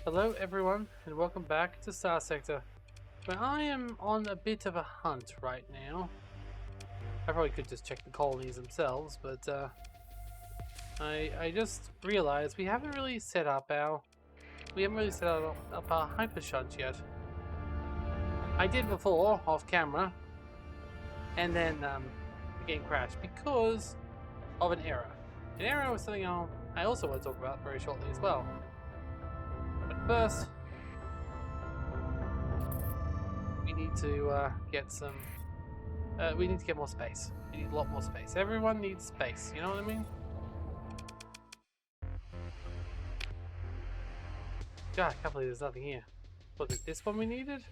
Hello everyone and welcome back to Starsector, where I am on a bit of a hunt right now. I probably could just check the colonies themselves, but I just realized we haven't really set up our hyper shunt yet. I did before off camera, and then the game crashed because of an error. An error was something I also want to talk about very shortly as well. But first, we need to get some. We need to get more space. We need a lot more space. Everyone needs space. You know what I mean? God, I can't believe there's nothing here. Was it this one we needed?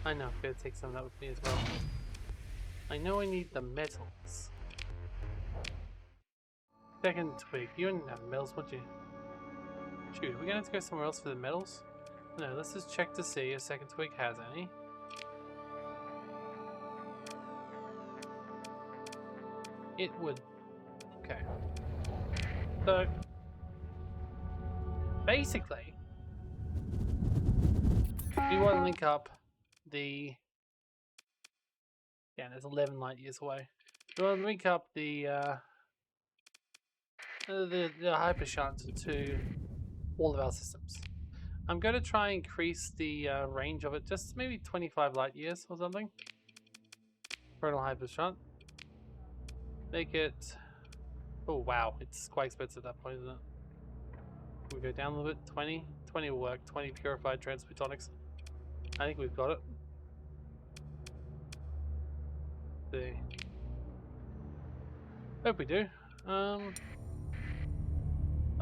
I know. I'm gonna take some of that with me as well. I know I need the metals. Second twig. You wouldn't have metals, would you? Shoot, are we gonna have to go somewhere else for the metals? No, let's just check to see if second twig has any. It would. Okay. So, basically, we want to link up the. Yeah, there's 11 light years away. We want to link up the hyper shunt to all of our systems. I'm going to try and increase the range of it, just maybe 25 light years or something. Frontal hyper shunt. Make it. Oh wow, it's quite expensive at that point, isn't it? Can we go down a little bit? 20? 20 will work. 20 purified transphotonics. I think we've got it. See. Hope we do.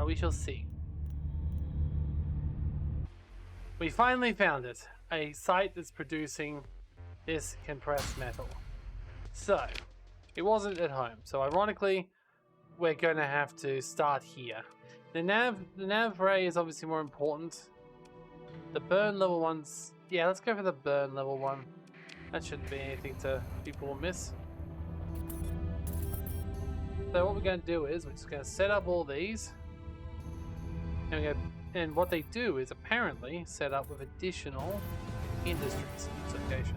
We shall see. We finally found it. A site that's producing this compressed metal. So, it wasn't at home. So ironically, we're going to have to start here. The nav ray is obviously more important. The burn level ones, yeah, let's go for the burn level one. That shouldn't be anything people will miss. So what we're going to do is we're just going to set up all these, and what they do is apparently set up with additional industries in this location.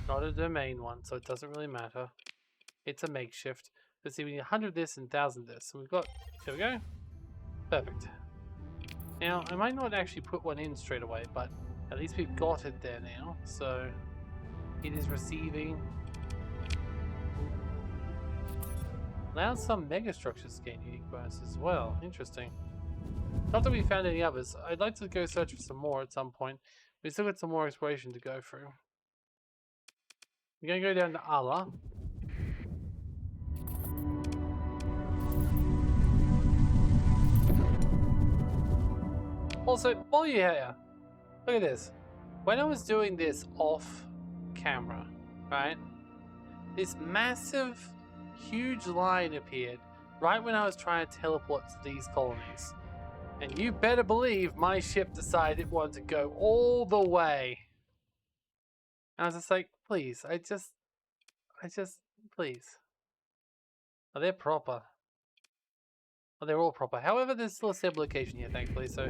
Not a domain one, so it doesn't really matter. It's a makeshift. Let's see, we need 100 of this and 1,000 of this. So we've got, there we go. Perfect. Now, I might not actually put one in straight away, but at least we've got it there now. So it is receiving. Allows some megastructures to gain unique bonuses as well. Interesting. Not that we found any others. I'd like to go search for some more at some point. We still got some more exploration to go through. We're going to go down to Allah. Also, while you're here, look at this. When I was doing this off camera, right, this massive, huge line appeared right when I was trying to teleport to these colonies. And you better believe my ship decided it wanted to go all the way. And I was just like, please, please. Oh, they're proper. Oh, they're all proper. However, there's still a stable location here, thankfully, so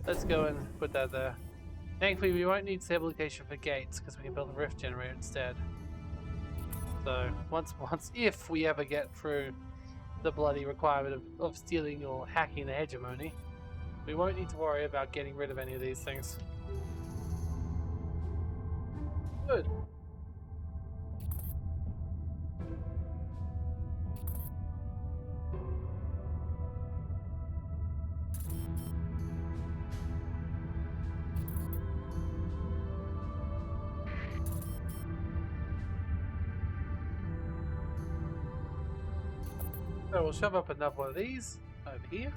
let's go and put that there. Thankfully, we won't need stable location for gates, because we can build a rift generator instead. So, if we ever get through the bloody requirement of stealing or hacking the hegemony, we won't need to worry about getting rid of any of these things. Good. So we'll shove up another one of these over here.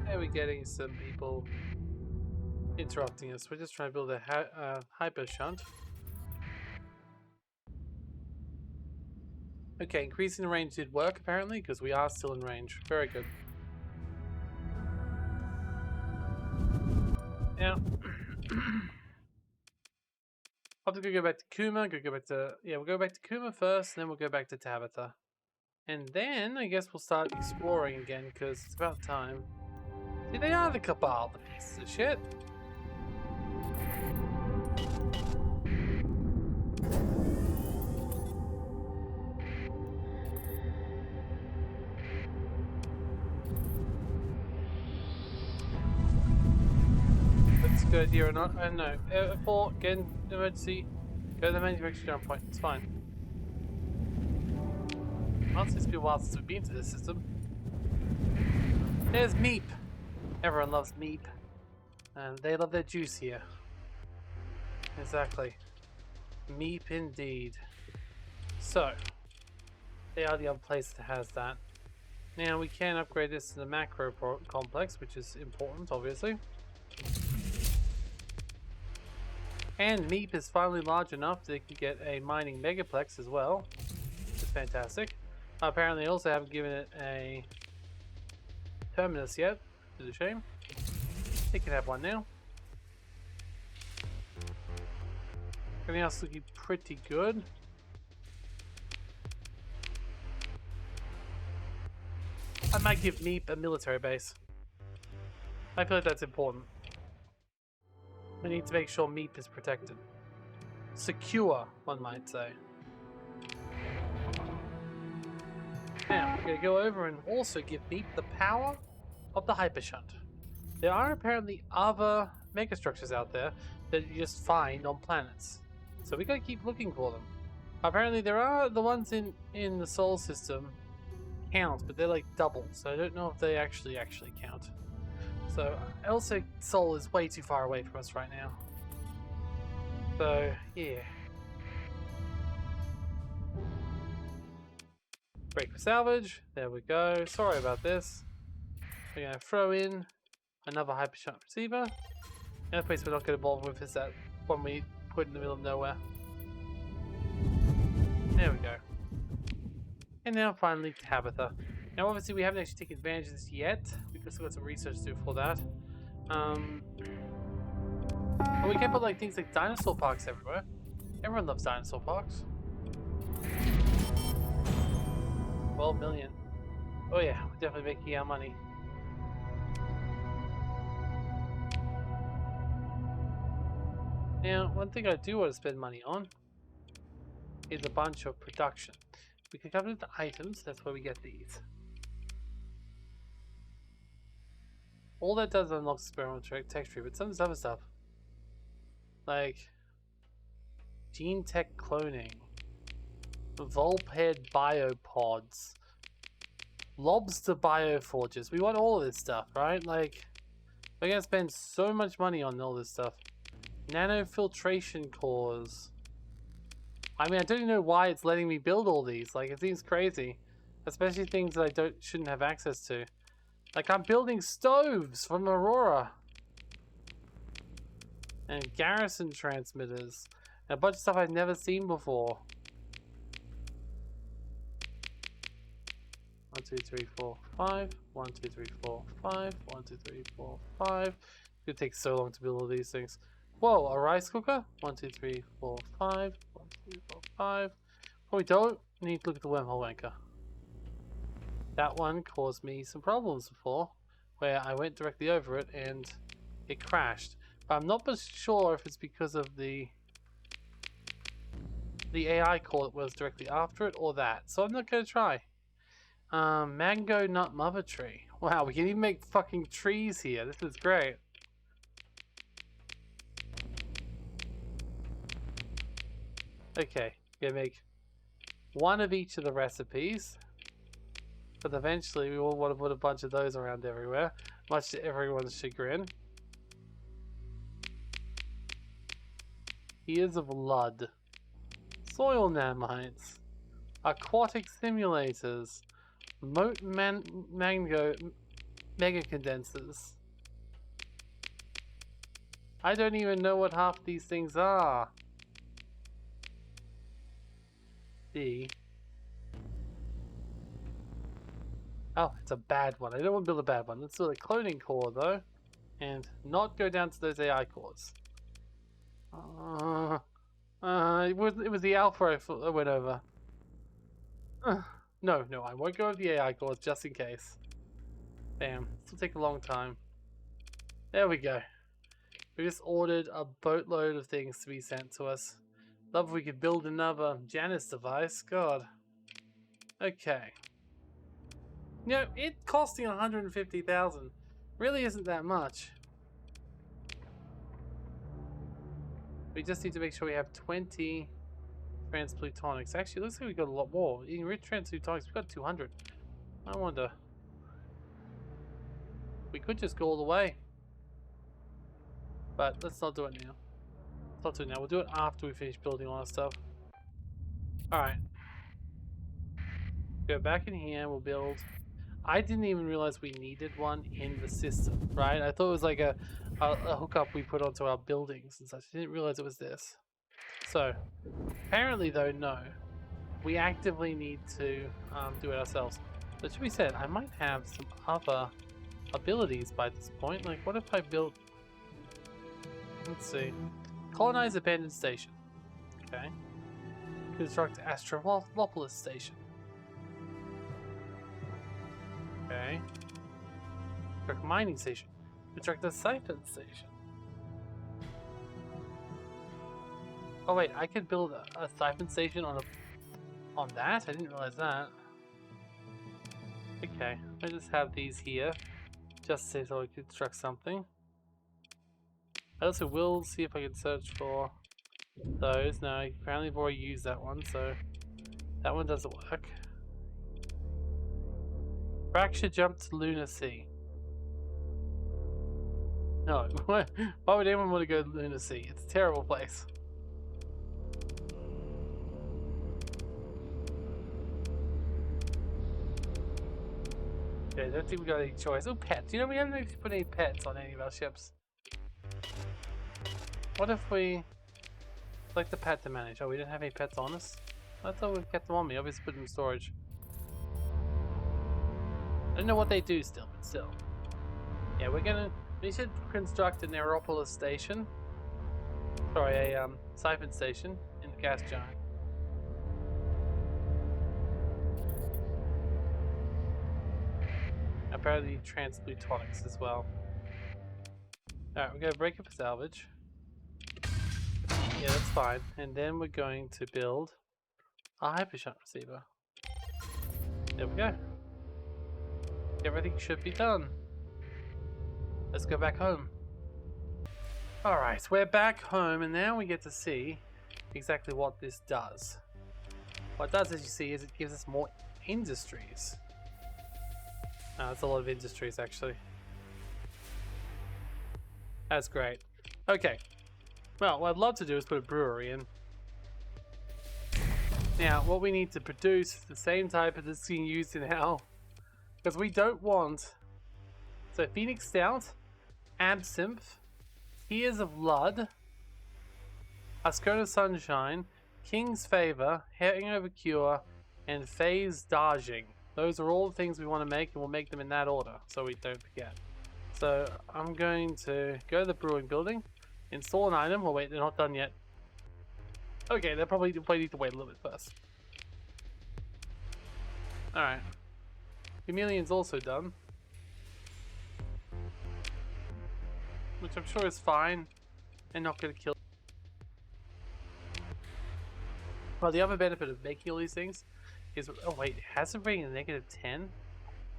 And we're getting some people interrupting us. We're just trying to build a hyper shunt. Okay, increasing the range did work apparently, because we are still in range. Very good. Now, I'll have to go back to Kuma, go back to... Yeah, we'll go back to Kuma first, and then we'll go back to Tabitha. And then, I guess we'll start exploring again, because it's about time. See, they are the Cabal, the pieces of shit. That's a good idea or not, I don't know. F4, get an emergency, go to the manufacturing jump point, it's fine. Honestly, it's been a while since we've been to this system. There's Meep. Everyone loves Meep. And they love their juice here. Exactly. Meep indeed. So, they are the other place that has that. Now, we can upgrade this to the macro complex, which is important, obviously. And Meep is finally large enough that it can get a mining megaplex as well. Which is fantastic. Apparently, also haven't given it a terminus yet, which is a shame. It can have one now. Everything else looking pretty good. I might give Meep a military base. I feel like that's important. We need to make sure Meep is protected. Secure, one might say. Now, we're going to go over and also give Meep the power of the hypershunt. There are apparently other megastructures out there that you just find on planets. So we got to keep looking for them. Apparently there are the ones in the Sol system count, but they're like double, so I don't know if they actually count. So also Sol is way too far away from us right now. So yeah. Break for salvage. There we go. Sorry about this. We're going to throw in another hypershunt receiver. The other place we're not going to involve with is that one we put in the middle of nowhere. There we go. And now finally Tabitha. Now obviously we haven't actually taken advantage of this yet. We've still got some research to do for that. But we can put like things like dinosaur parks everywhere. Everyone loves dinosaur parks. 12 million. Oh yeah, we're definitely making our money. Now, one thing I do want to spend money on is a bunch of production. We can come to the items, that's where we get these. All that does unlock experimental texture, but some of this other stuff, like gene tech cloning, Volped biopods, lobster bioforges. We want all of this stuff, right? Like, we're gonna spend so much money on all this stuff. Nanofiltration cores. I mean, I don't even know why it's letting me build all these. Like, it seems crazy, especially things that I shouldn't have access to. Like, I'm building stoves from Aurora and garrison transmitters and a bunch of stuff I've never seen before. 1, 2, 3, 4, 5. 1, 2, 3, 4, 5. 1, 2, 3, 4, 5. It's gonna take so long to build all these things. Whoa, a rice cooker? 1, 2, 3, 4, 5. 1, 2, 3, 4, 5. What we don't need to look at the wormhole anchor. That one caused me some problems before, where I went directly over it and it crashed. But I'm not sure if it's because of the AI core that was directly after it or that. So I'm not gonna try. Mango nut mother tree. Wow, we can even make fucking trees here. This is great. Okay, gonna make one of each of the recipes. But eventually we will want to put a bunch of those around everywhere, much to everyone's chagrin. Ears of blood. Soil nanites. Aquatic simulators. Mango mega condensers. I don't even know what half these things are. D. Oh, it's a bad one. I don't want to build a bad one. Let's build a cloning core though, and not go down to those AI cores. It was the alpha I went over. No, I won't go over the AI cores just in case. Damn, this will take a long time. There we go. We just ordered a boatload of things to be sent to us. Love if we could build another Janus device. God. Okay. You know, it costing 150,000 really isn't that much. We just need to make sure we have 20 transplutonics. Actually, it looks like we got a lot more. In rich transplutonics, we got 200. I wonder. We could just go all the way. But let's not do it now. Let's not do it now. We'll do it after we finish building all our stuff. Alright. Go back in here, we'll build. I didn't even realize we needed one in the system, right? I thought it was like a hookup we put onto our buildings and such. I didn't realize it was this. So, apparently though, no. We actively need to do it ourselves. But should be said, I might have some other abilities by this point. Like, what if I built... Let's see. Colonize abandoned station. Okay. Construct Astrolopolis station. Okay. Construct mining station. Construct a siphon station. Oh wait, I could build a siphon station on that? I didn't realize that. Okay, I just have these here. Just so I could construct something. I also will see if I can search for those. No, apparently I've already used that one, so that one doesn't work. Fracture jump to Lunar Sea. No, why would anyone want to go to Lunar Sea? It's a terrible place. Okay, I don't think we got any choice. Oh, pets. You know, we haven't actually put any pets on any of our ships. What if we select the pet to manage? Oh, we didn't have any pets on us? I thought we kept them on me. Obviously put them in storage. I don't know what they do still, but still. Yeah, we should construct an Aeropolis station. Sorry, a siphon station in the gas giant. Apparently transplutonics as well. Alright, we're gonna break up a salvage. Yeah, that's fine. And then we're going to build a hypershunt receiver. There we go. Everything should be done. Let's go back home. Alright, we're back home and now we get to see exactly what this does. What it does, as you see, is it gives us more industries. That's a lot of industries, actually. That's great. Okay. Well, what I'd love to do is put a brewery in. Now, what we need to produce is the same type of that's being used in our... Because we don't want... So, Phoenix Stout, Absinthe, Tears of Blood, Ascona Sunshine, King's Favor, Hangover Cure, and Phase Darjing. Those are all the things we want to make, and we'll make them in that order, so we don't forget. So, I'm going to go to the brewing building, install an item. Oh wait, they're not done yet. Okay, they probably need to wait a little bit first. Alright. Chameleon's also done. Which I'm sure is fine, and not going to kill. Well, the other benefit of making all these things is... Oh wait, hazard rating is -10? I didn't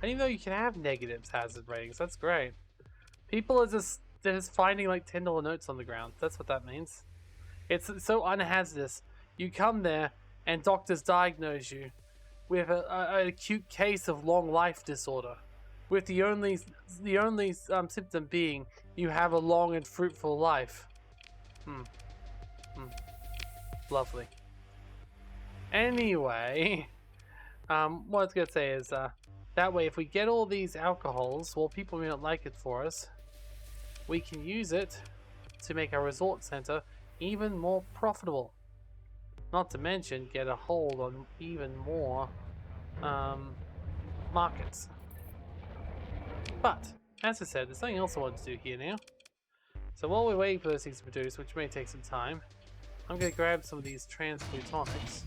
even know you can have negatives hazard ratings. That's great. People are they're just finding like $10 notes on the ground. That's what that means. It's so unhazardous. You come there and doctors diagnose you with an acute case of long life disorder, with the only symptom being you have a long and fruitful life. Lovely. Anyway, what I was gonna say is that way, if we get all these alcohols, well, people may not like it for us. We can use it to make our resort center even more profitable. Not to mention, get a hold on even more markets. But, as I said, there's something else I want to do here now. So while we're waiting for those things to produce, which may take some time, I'm gonna grab some of these transplutonics.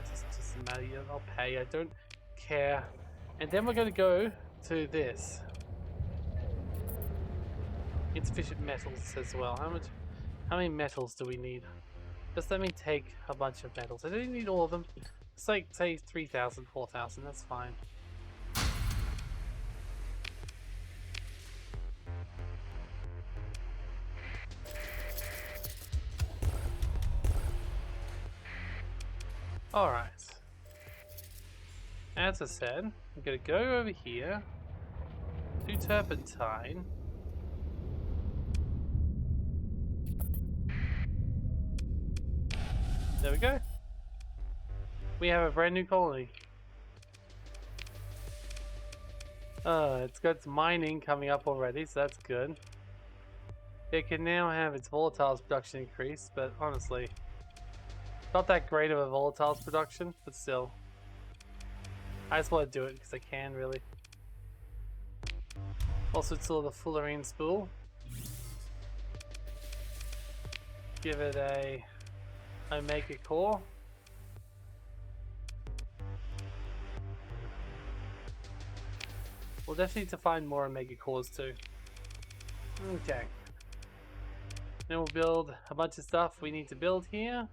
Just doesn't matter. I'll pay. I don't care. And then we're gonna go to this. Insufficient metals as well. How many metals do we need? Just let me take a bunch of metals. I don't need all of them. It's like, say, 3,000, 4,000. That's fine. Alright. As I said, I'm gonna go over here, do turpentine. There we go. We have a brand new colony. It's got its mining coming up already, so that's good. It can now have its volatiles production increased, but honestly, not that great of a volatiles production, but still. I just want to do it because I can, really. Also, it's still the fullerene spool. Give it a Omega core. We'll definitely need to find more Omega cores too. Okay. Then we'll build a bunch of stuff we need to build here.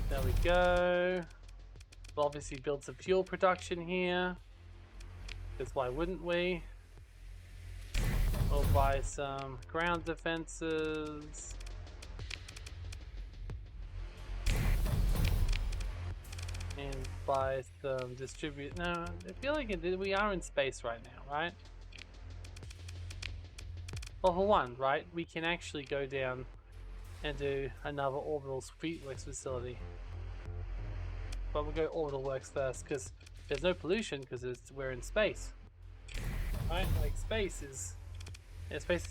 There we go. We'll obviously build some fuel production here. Because why wouldn't we? We'll buy some ground defenses. And buy some distribute. No, I feel like we are in space right now, right? Well, for one, right, we can actually go down and do another orbital streetworks facility. But we'll go orbital works first because there's no pollution because we're in space, right? Like space is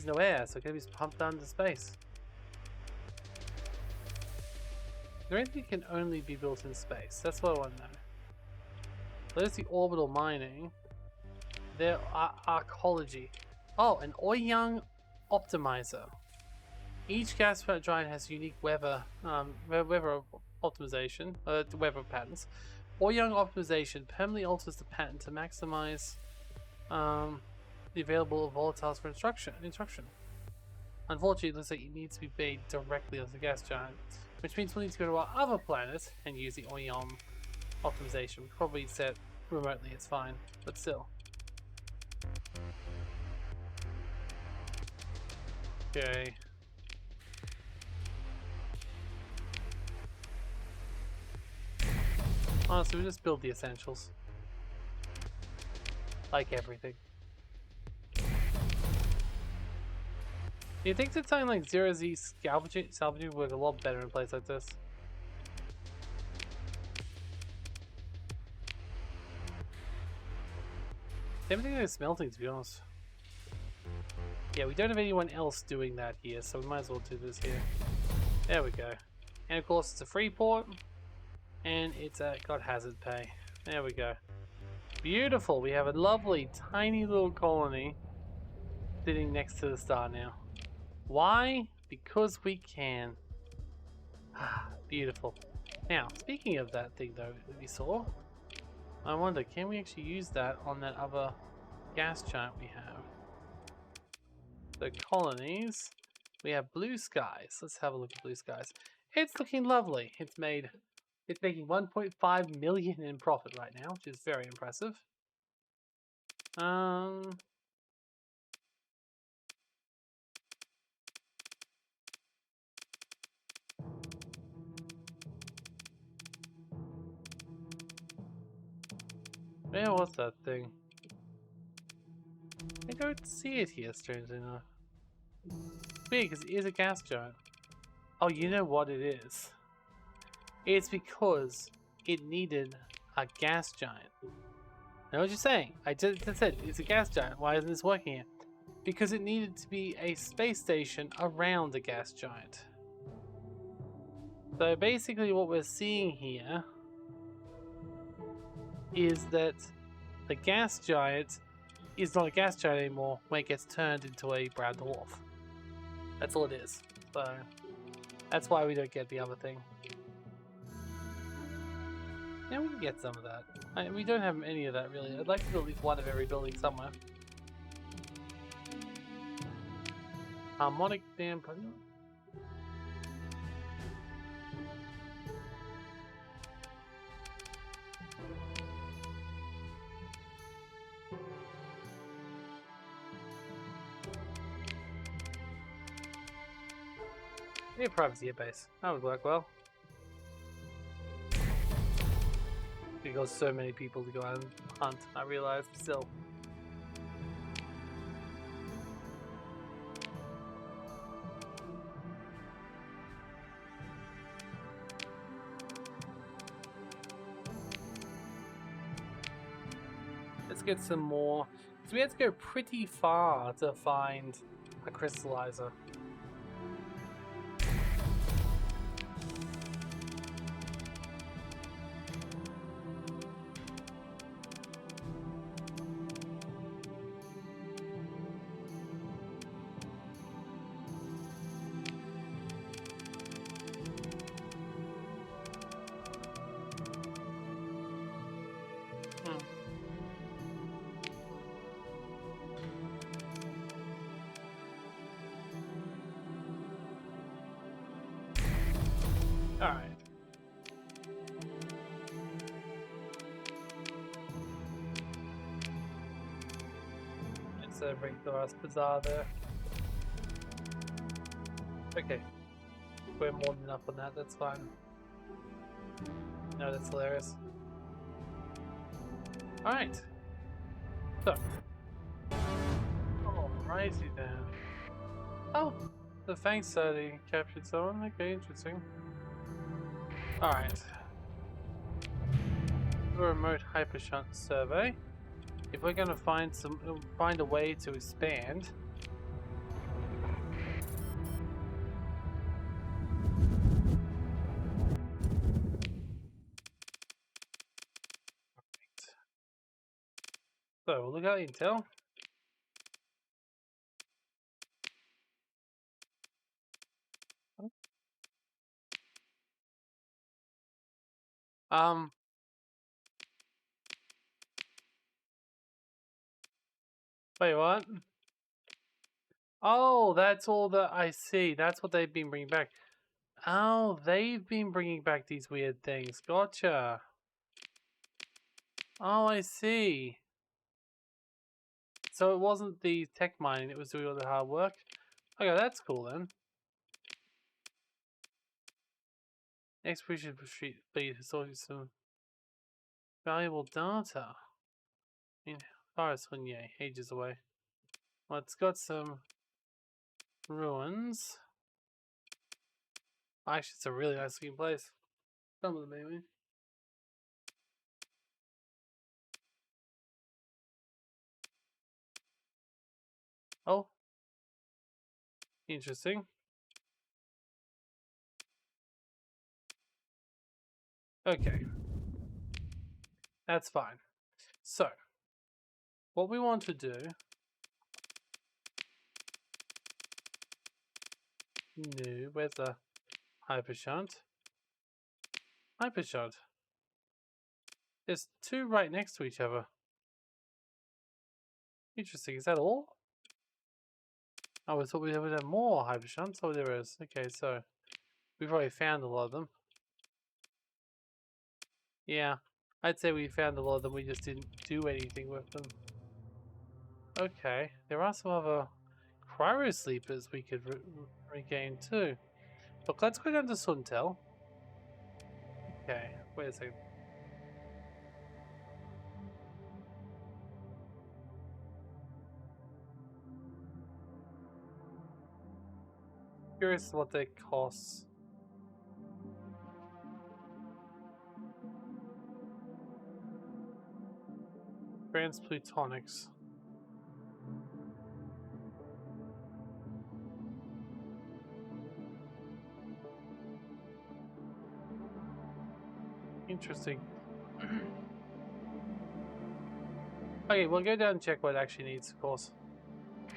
no air, so it can be pumped down to space. There anything can only be built in space? That's what I want to know. There's the orbital mining. There are arcology. Oh, an Ouyang optimizer. Each gas giant has unique weather optimization, weather patterns. Ouyang optimization permanently alters the pattern to maximize the available volatiles for instruction. Unfortunately, it looks like it needs to be made directly on the gas giant, which means we'll need to go to our other planet and use the Ouyang optimization. We probably set remotely, it's fine, but still. Okay. Honestly, we just build the essentials. Like everything. Do you think that something like 0Z salvaging would work a lot better in a place like this? Same thing like smelting, to be honest. Yeah, we don't have anyone else doing that here, so we might as well do this here. There we go. And of course, it's a free port. And it's got hazard pay. There we go. Beautiful. We have a lovely, tiny little colony sitting next to the star now. Why? Because we can. Beautiful. Now, speaking of that thing though that we saw, I wonder, can we actually use that on that other gas giant we have? The colonies. We have blue skies. Let's have a look at blue skies. It's looking lovely. It's making 1.5 million in profit right now, which is very impressive. Where was that thing? I don't see it here, strangely enough. Weird, because it is a gas giant. Oh, you know what it is? It's because it needed a gas giant. I know what you're saying. I just said it's a gas giant. Why isn't this working here? Because it needed to be a space station around the gas giant. So basically what we're seeing here is that the gas giant is not a gas giant anymore when it gets turned into a brown dwarf. That's all it is. So That's why we don't get the other thing. Yeah, we can get some of that. We don't have any of that really. I'd like to do at least one of every building somewhere. Harmonic damper. Yeah, privacy at base. That would work well. Because so many people to go out and hunt, I realized still. Let's get some more. So we had to go pretty far to find a crystallizer. Alright. Let's bring the last bazaar there. Okay. We're more than enough on that, that's fine. No, that's hilarious. Alright. So. Alrighty then. Oh! The Fang study captured someone? Okay, interesting. Alright. Do a remote hypershunt survey. If we're gonna find a way to expand. So we'll look at intel. Wait, what? Oh, that's all that I see. That's what they've been bringing back. Oh, they've been bringing back these weird things. Gotcha. Oh, I see. So it wasn't the tech mining, it was doing all the hard work. Okay, that's cool then. Next we should be sorting some valuable data. In Forest Hunye, ages away. Well, it's got some ruins. Actually, it's a really nice looking place. Some of them, maybe. Oh. Interesting. Okay. That's fine. So, what we want to do... No, where's the hypershunt? Hypershunt. There's two right next to each other. Interesting. Is that all? Oh, I thought we would have more hypershunts. Oh, there is. Okay, so we've already found a lot of them. Yeah, I'd say we found a lot of them. We just didn't do anything with them. Okay, there are some other cryo sleepers we could regain too. Look, let's go down to Suntel. Okay, wait a second. Curious what they cost. Transplutonics. Interesting. Okay, we'll go down and check what it actually needs, of course.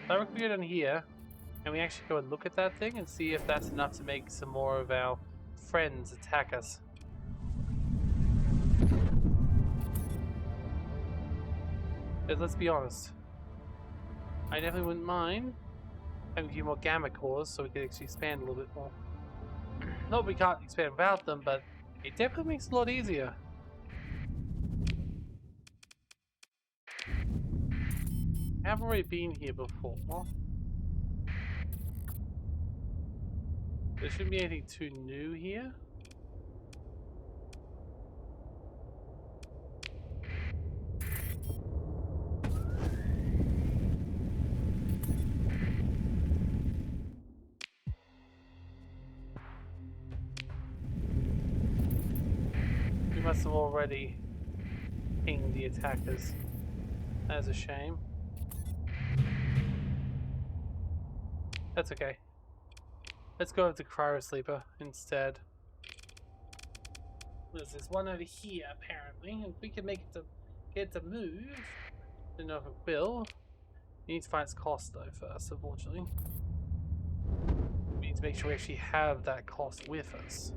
I reckon we go down here Can we actually go and look at that thing and see if that's enough to make some more of our friends attack us? But let's be honest. I definitely wouldn't mind having a few more gamma cores so we could actually expand a little bit more. Not that we can't expand without them, but it definitely makes it a lot easier. I haven't already been here before. There shouldn't be anything too new here. We must have already pinged the attackers. That's a shame. That's okay. Let's go over to Cryo Sleeper instead. There's this one over here apparently, and if we can make it to get it to move, I don't know if it will. We need to find its cost though first, unfortunately. We need to make sure we actually have that cost with us.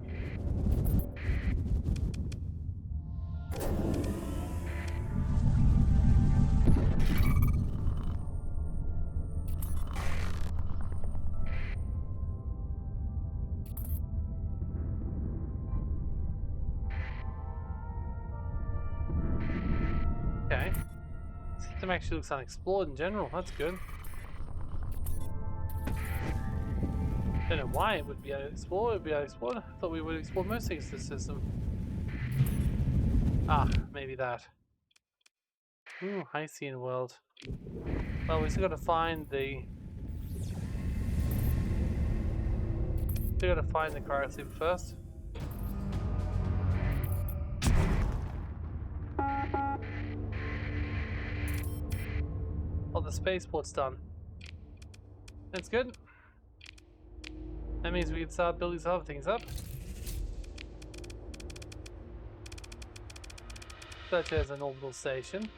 Okay. System actually looks unexplored in general, that's good. Don't know why it would be unexplored, it would be unexplored. I thought we would explore most things in the system. Ah, maybe that. Ooh, high scene world. Well, we still gotta find the... Still gotta find the Cryo Sleeper first. Oh, the spaceport's done. That's good. That means we can start building some other things up. Such as an orbital station.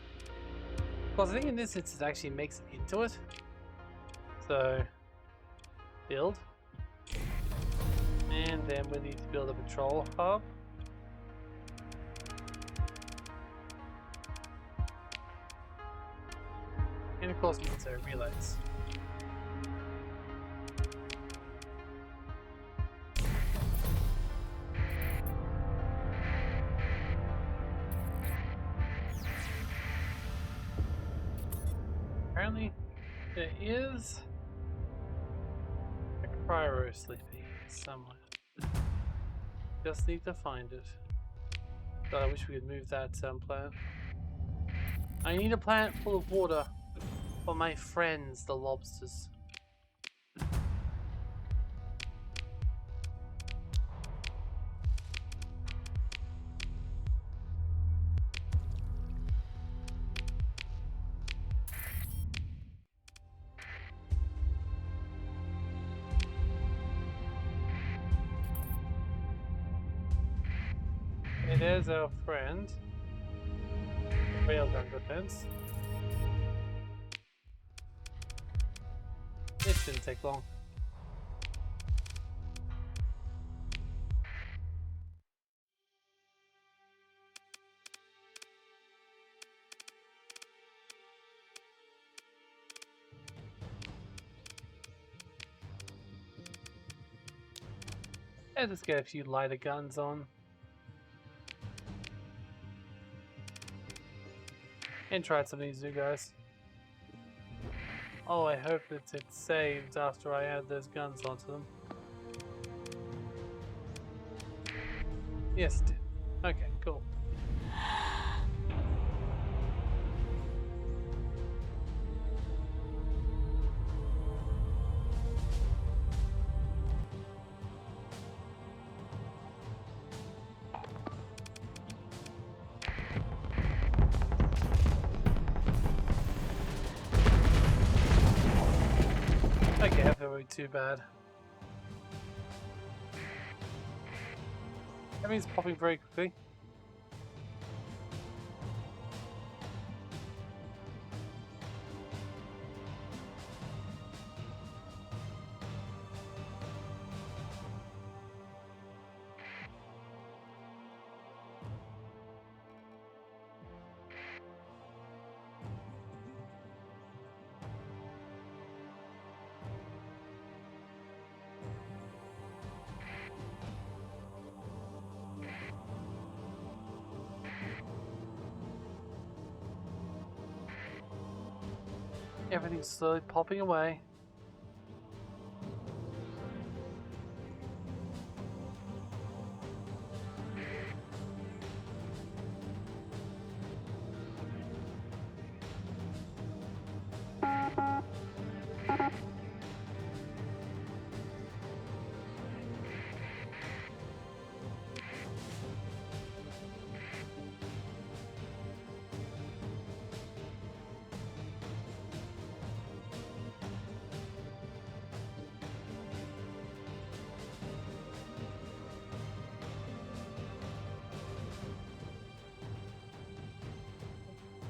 Because I think in this instance it actually makes it into it. So, build. And then we need to build a patrol hub. And of course military relays. Apparently there is a cryo sleeper here somewhere. Just need to find it. God, I wish we could move that plant. I need a plant full of water for my friends, the lobsters. Okay, there's our friend. Railgun defense. It shouldn't take long. Let's just get a few lighter guns on. And try some of these new guys. Oh, I hope that it saved after I add those guns onto them. Yes, it did. Okay, cool. Okay, that won't be too bad. Everything's popping very quickly. Everything's slowly popping away.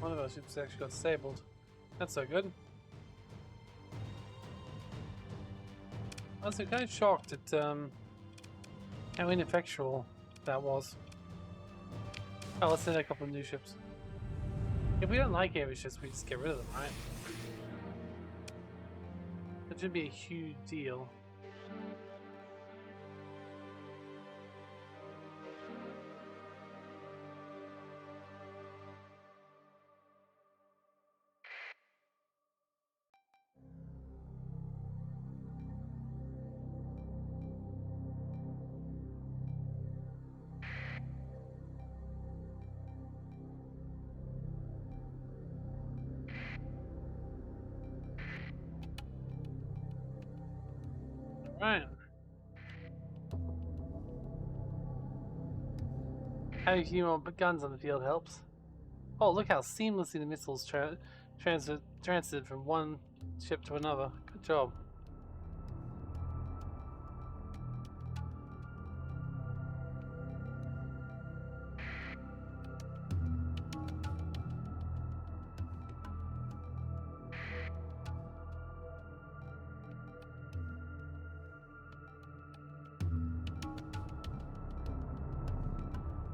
One of our ships actually got disabled. That's so good. I was kind of shocked at how ineffectual that was. Oh, let's send a couple of new ships. If we don't like any ships, we just get rid of them, right? That should be a huge deal. Right. Having a few more guns on the field helps. Oh, look how seamlessly the missiles transited from one ship to another. Good job.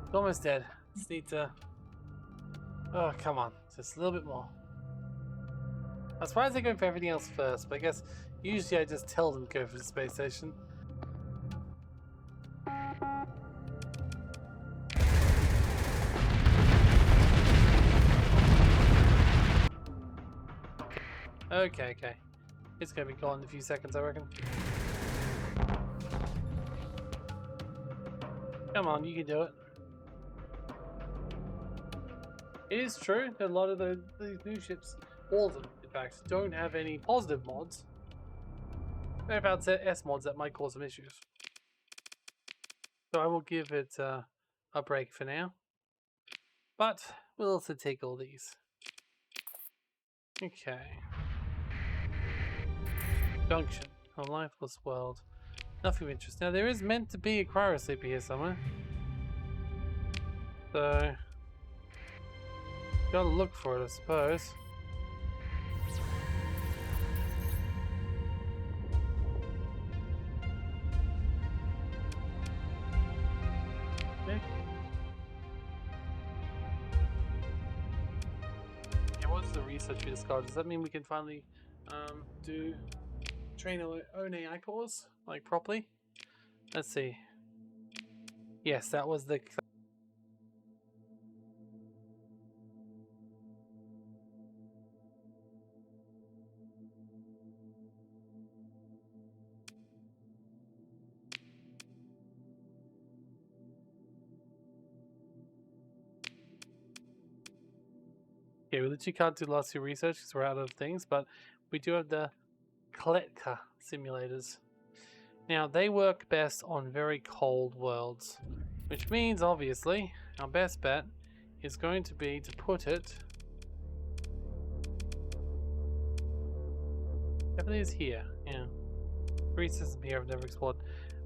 It's almost dead. Just need to... Oh, come on. Just a little bit more. I'm surprised they're going for everything else first, but I guess usually I just tell them to go for the space station. Okay. It's going to be gone in a few seconds, I reckon. Come on, you can do it. It is true that a lot of these new ships, all of them in fact, don't have any positive mods. They're about S mods that might cause some issues. So I will give it a break for now. But we'll also take all these. Okay. Junction. A lifeless world. Nothing of interest. Now there is meant to be a cryosleeper here somewhere. So gotta look for it, I suppose. Okay. Yeah, what's the research we discovered? Does that mean we can finally train our own AI cores, like, properly? Let's see. Yes, that was the... Okay, we literally can't do last year research because we're out of things, but we do have the Kletka simulators. Now, they work best on very cold worlds, which means, obviously, our best bet is going to be to put it... Everything is here, yeah. Three systems here I've never explored.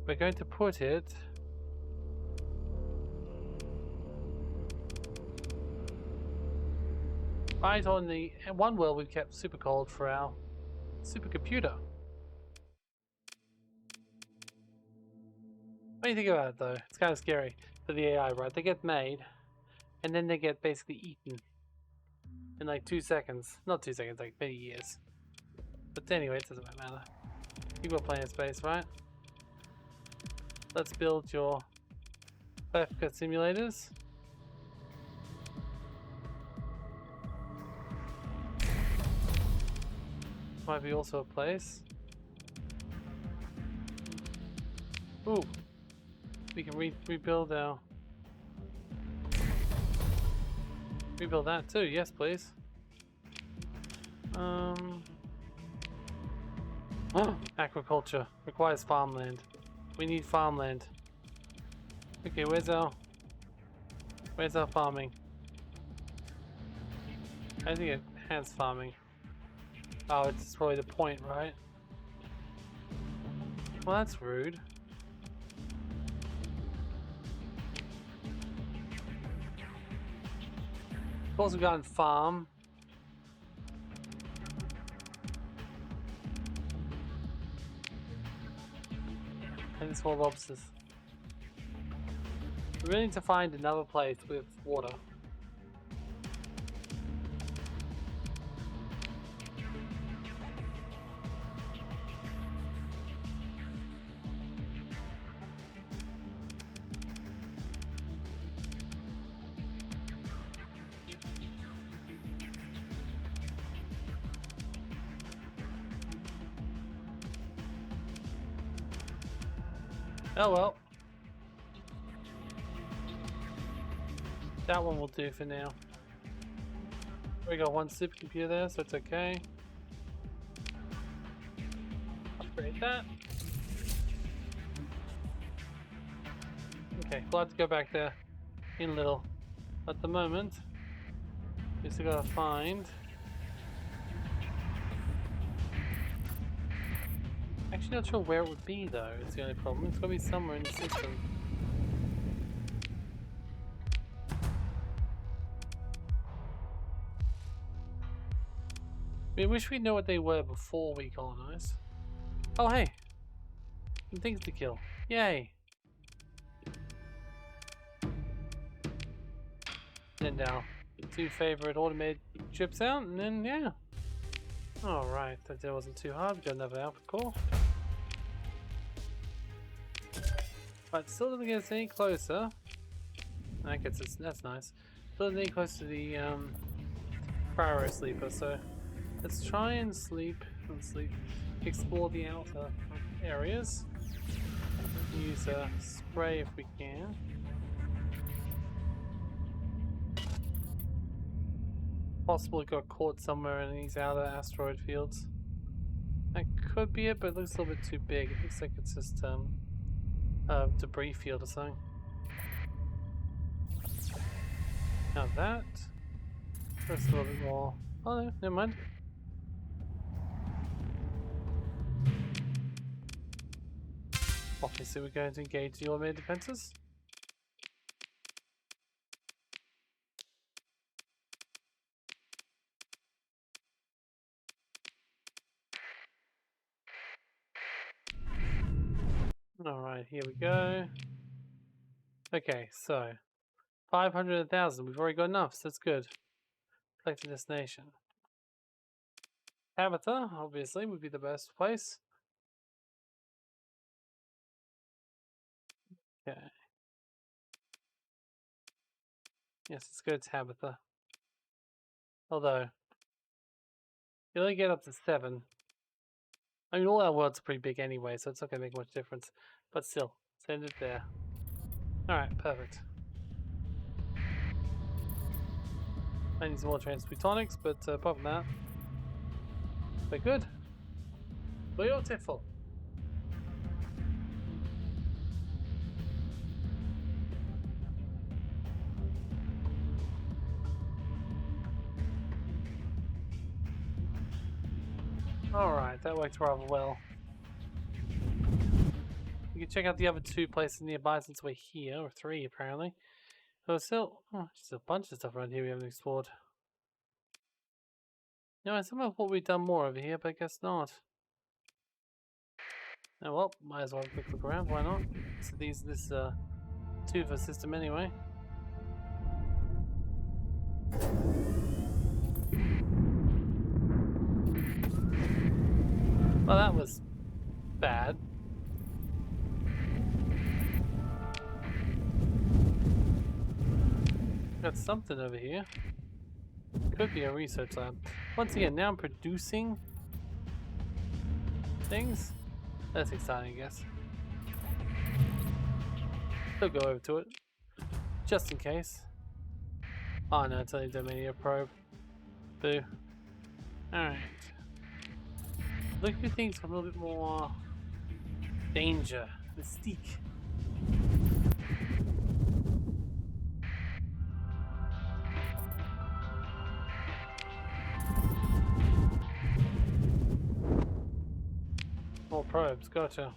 We're going to put it... right on the one world we've kept super cold for our supercomputer. What do you think about it though? It's kind of scary for the AI, right? They get made and then they get basically eaten in like 2 seconds. Not 2 seconds, like many years. But anyway, it doesn't matter. People are playing in space, right? Let's build your perfect simulators. might be also a place. Ooh, we can rebuild our... Rebuild that too, yes please. Agriculture requires farmland. We need farmland. Okay, where's our farming? I think it has farming. Oh, it's probably the point, right? Well, that's rude. We've also got farm. And it's more lobsters. We really need to find another place with water. Oh well. That one will do for now. We got one supercomputer there, so it's okay. Upgrade that. Okay, we'll have to go back there in a little. At the moment, we still gotta find... Actually not sure where it would be though, it's the only problem. It's gotta be somewhere in the system. I wish we knew what they were before we colonized. Oh hey! Some things to kill. Yay! Send our 2 favorite automated ships out, and then yeah. Alright, that wasn't too hard. We got another output core. But still doesn't get us any closer. That gets us, that's nice. Still doesn't get any closer to the Cryo Sleeper, so let's try and explore the outer areas. Use a spray if we can. Possible it got caught somewhere in these outer asteroid fields. That could be it, but it looks a little bit too big. It looks like it's just a debris field or something. Now that, that's a little bit more. Oh no, never mind. Obviously, we're going to engage the automated defenses. Alright, here we go. Okay, so 500,000. We've already got enough, so that's good. Select a destination. Tabitha, obviously, would be the best place. Okay. Yes, let's go to Tabitha. Although, you only get up to 7. I mean, all our worlds are pretty big anyway, so it's not going to make much difference. But still, send it there. Alright, perfect. I need some more transplutonics, but apart from that, we're good. Beautiful. Alright, that worked rather well. You can check out the other 2 places nearby since we're here, or 3 apparently. So it's still, just a bunch of stuff around here we haven't explored. You know, I somehow thought we'd done more over here, but I guess not. Oh well, might as well have a quick look around, why not? So this 2 system anyway. Well, that was bad. Got something over here. Could be a research lab. Once again, now I'm producing things. That's exciting, I guess. Still go over to it, just in case. Oh no, it's only Dominia probe. Boo. Alright. Look for things with a little bit more danger, mystique. More probes, gotcha.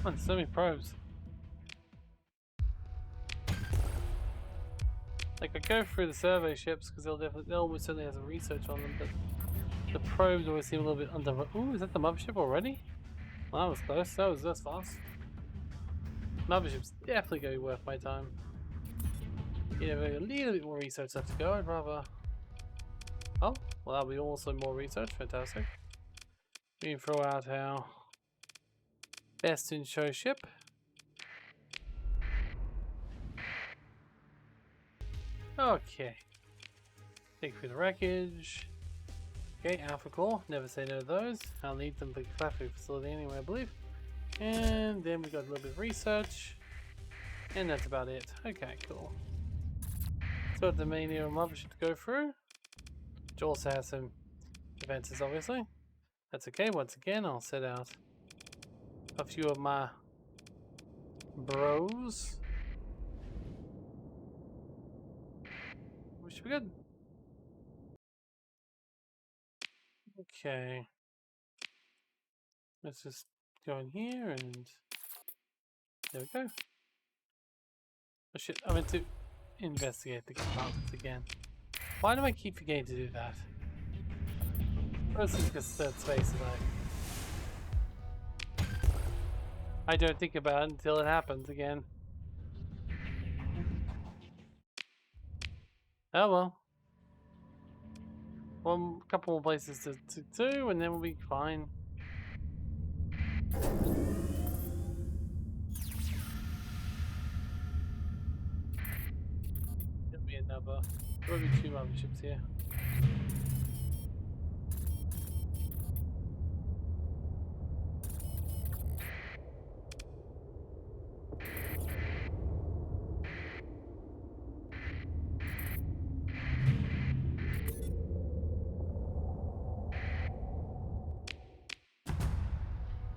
Oh, so many probes. Like I go through the survey ships because they'll almost certainly have some research on them, but the probes always seem a little bit under. Ooh, is that the mothership already? Well, that was close. That's fast. Mothership's definitely going to be worth my time. You know, a little bit more research left to go. I'd rather. Oh, well, that'll be also more research. Fantastic. We can throw out our best in show ship. Okay. Take through the wreckage. Okay, Alpha Core. Never say no to those. I'll need them for the factory facility anyway, I believe. And then we got a little bit of research. And that's about it. Okay, cool. So the Mania mothership to go through. Which also has some advances, obviously. That's okay. Once again, I'll set out a few of my bros. We should be good. Okay. Let's just go in here and there we go. Oh shit, I meant to investigate the compartments again. Why do I keep forgetting to do that? First is because third space I don't think about it until it happens again. Oh well. One couple more places to do and then we'll be fine. There'll be another. There'll be two motherships here.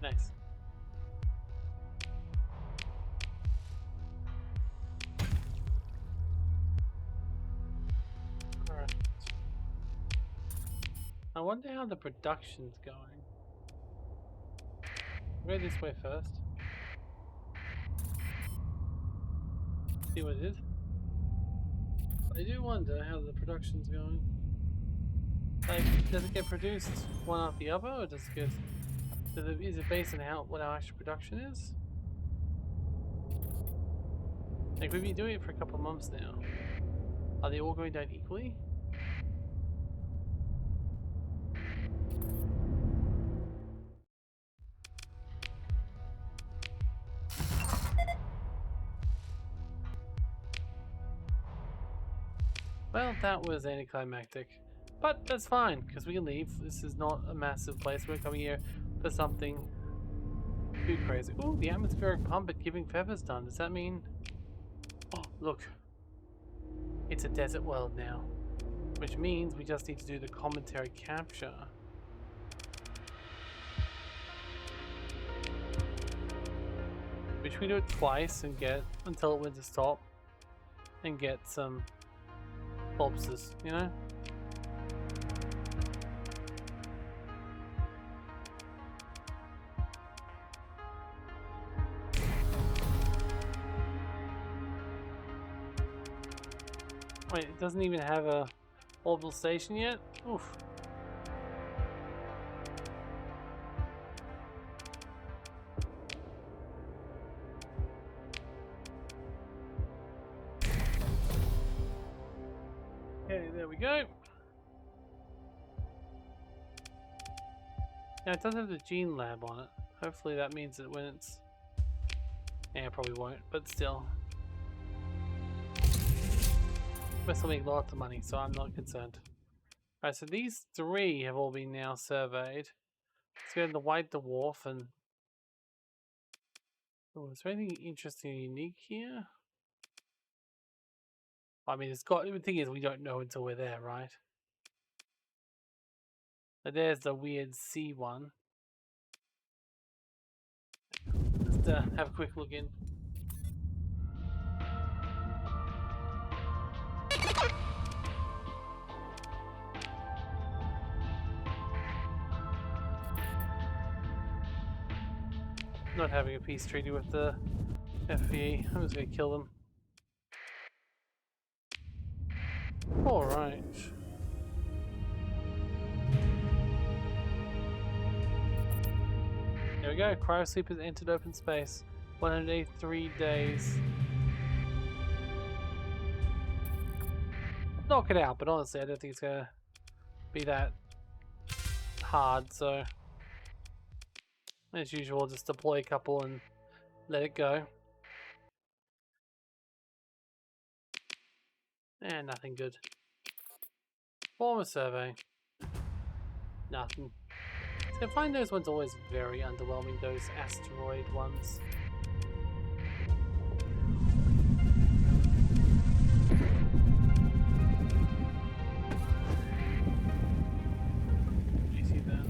Nice. Alright. I wonder how the production's going. Go this way first. See what it is. I do wonder how the production's going. Like, does it get produced one after the other, or does it get... is it based on what our actual production is? Like, we've been doing it for a couple of months now. Are they all going down equally? Well, that was anticlimactic. But that's fine, because we can leave. This is not a massive place. We're coming here for something too crazy. Ooh, the atmospheric pump at Giving Feathers done. Does that mean... Oh, look. It's a desert world now. Which means we just need to do the commentary capture. Which we do it twice and get until it went to stop. And get some lobsters, you know? Wait, it doesn't even have a orbital station yet? Oof. Okay, there we go. Now it does have the gene lab on it. Hopefully that means that when it's... Yeah, it probably won't, but still. We'll still make lots of money, so I'm not concerned. Alright, so these 3 have all been now surveyed. Let's go to the White Dwarf and... Oh, is there anything interesting and unique here? I mean, it's got... The thing is, we don't know until we're there, right? But there's the weird C one. Just have a quick look in. Not having a peace treaty with the FVE. I'm just gonna kill them. Alright. There we go. Cryosleep has entered open space. 183 days. Knock it out, but honestly, I don't think it's gonna be that hard, so as usual, just deploy a couple and let it go. And nothing good. Form a survey. Nothing. So I find those ones always very underwhelming, those asteroid ones. You see that?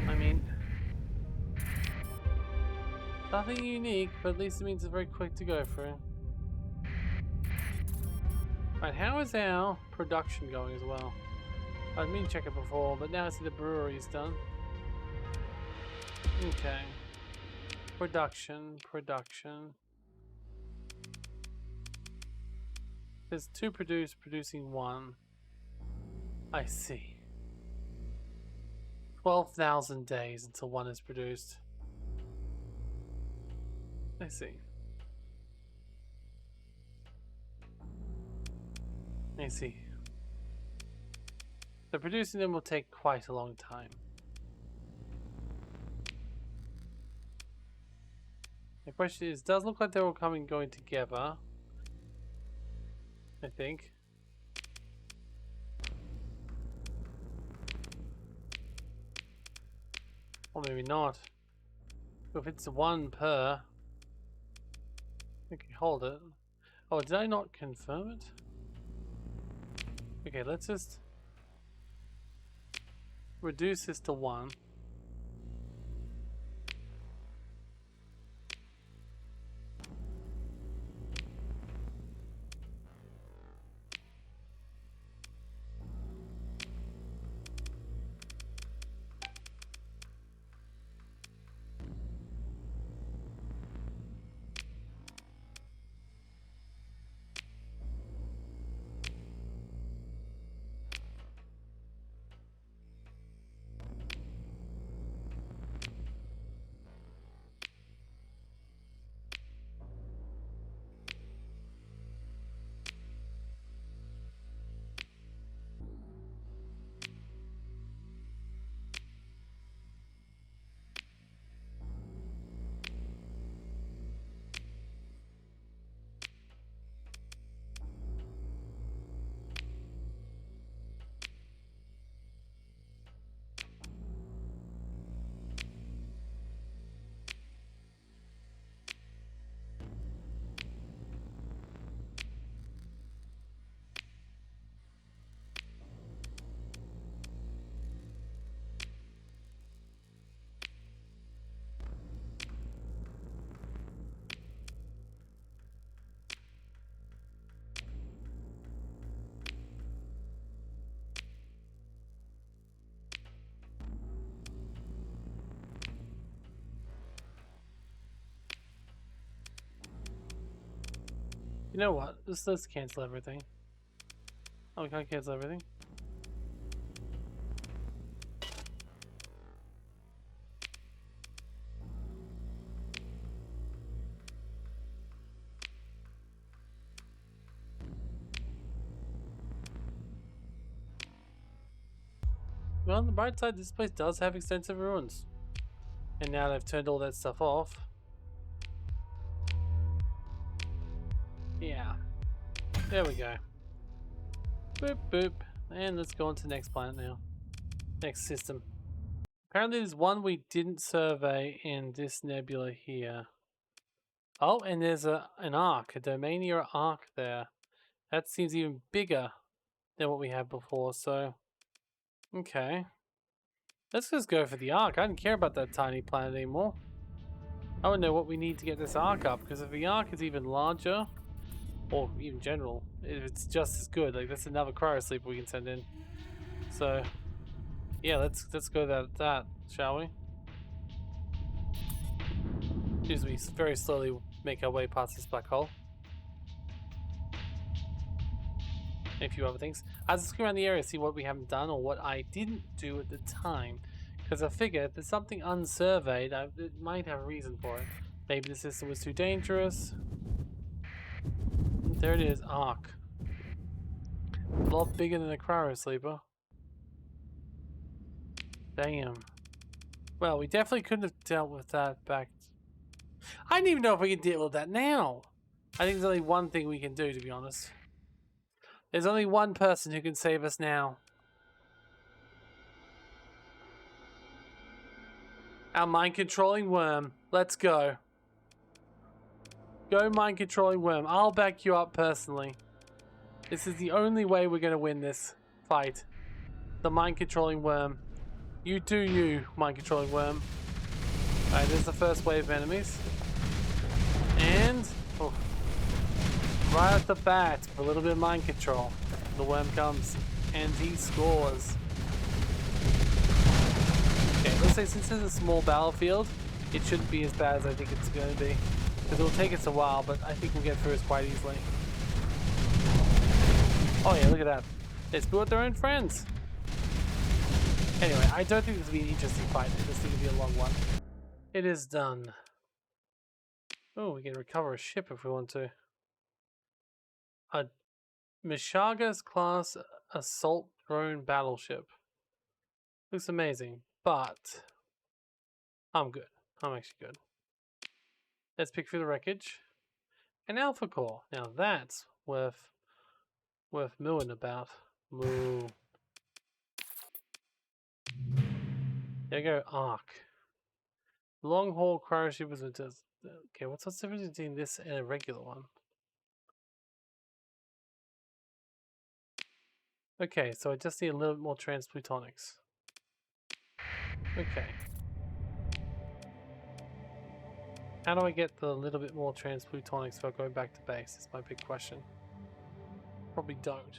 I mean, nothing unique, but at least it means it's very quick to go through. Right, how is our production going as well? I didn't mean to check it before, but now I see the brewery's done. Okay. Production. There's 2 produced, producing 1. I see. 12,000 days until 1 is produced. I see. I see. So producing them will take quite a long time. The question is, does look like they're all going together. I think. Or maybe not. If it's 1 per... Okay, hold it. Oh, did I not confirm it? Okay, let's just reduce this to 1. You know what? Let's cancel everything. Oh, we can't cancel everything? Well, on the bright side, this place does have extensive ruins. And now they've turned all that stuff off. Yeah. There we go. Boop, boop. And let's go on to the next planet now. Next system. Apparently there's one we didn't survey in this nebula here. Oh, and there's an arc, a Domania arc there. That seems even bigger than what we had before, so... Okay. Let's just go for the arc. I don't care about that tiny planet anymore. I want to know what we need to get this arc up, because if the arc is even larger, or even general, if it's just as good, like that's another cryo sleeper we can send in. So, yeah, let's go that, shall we? As we very slowly make our way past this black hole. And a few other things. I was just going around the area to see what we haven't done or what I didn't do at the time. Because I figured if there's something unsurveyed, it might have a reason for it. Maybe the system was too dangerous. There it is, arc. A lot bigger than a cryo sleeper. Damn. Well, we definitely couldn't have dealt with that back. I don't even know if we can deal with that now. I think there's only one thing we can do, to be honest. There's only one person who can save us now. Our mind-controlling worm. Let's go. Go mind-controlling worm. I'll back you up personally. This is the only way we're going to win this fight. The mind-controlling worm. You do you, mind-controlling worm. Alright, there's the first wave of enemies. And... oh, right off the bat, a little bit of mind control. The worm comes and he scores. Okay, let's say since it's a small battlefield, it shouldn't be as bad as I think it's going to be. Because it'll take us a while, but I think we'll get through it quite easily. Oh yeah, look at that. They blew out their own friends. Anyway, I don't think this will be an interesting fight. This is going to be a long one. It is done. Oh, we can recover a ship if we want to. A Mishagas class assault drone battleship. Looks amazing, but I'm good. I'm actually good. Let's pick through the wreckage. An alpha core. Now that's worth mooing about. Moo. There we go. Arc. Long haul cryo shippers with just. Okay, what's the difference between this and a regular one? Okay, so I just need a little bit more transplutonics. Okay. How do I get the little bit more transplutonics without going back to base? That's my big question. Probably don't.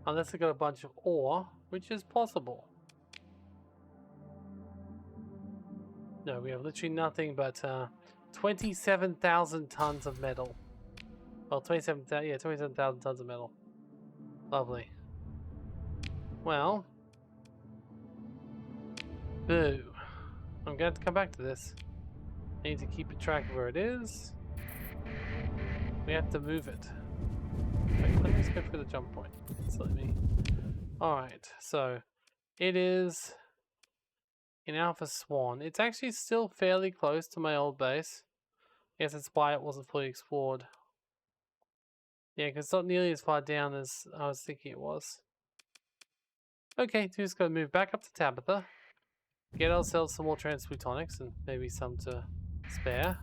Unless I got a bunch of ore, which is possible. No, we have literally nothing but 27,000 tons of metal. Well, 27,000 tons of metal. Lovely. Well, boo. I'm going to have to come back to this. I need to keep a track of where it is. We have to move it. Wait, let me just go through the jump point. So let me. Alright, so it is in Alpha Swan. It's actually still fairly close to my old base. I guess that's why it wasn't fully explored. Yeah, because it's not nearly as far down as I was thinking it was. Okay, just gotta move back up to Tabitha. Get ourselves some more transplutonics and maybe some to spare.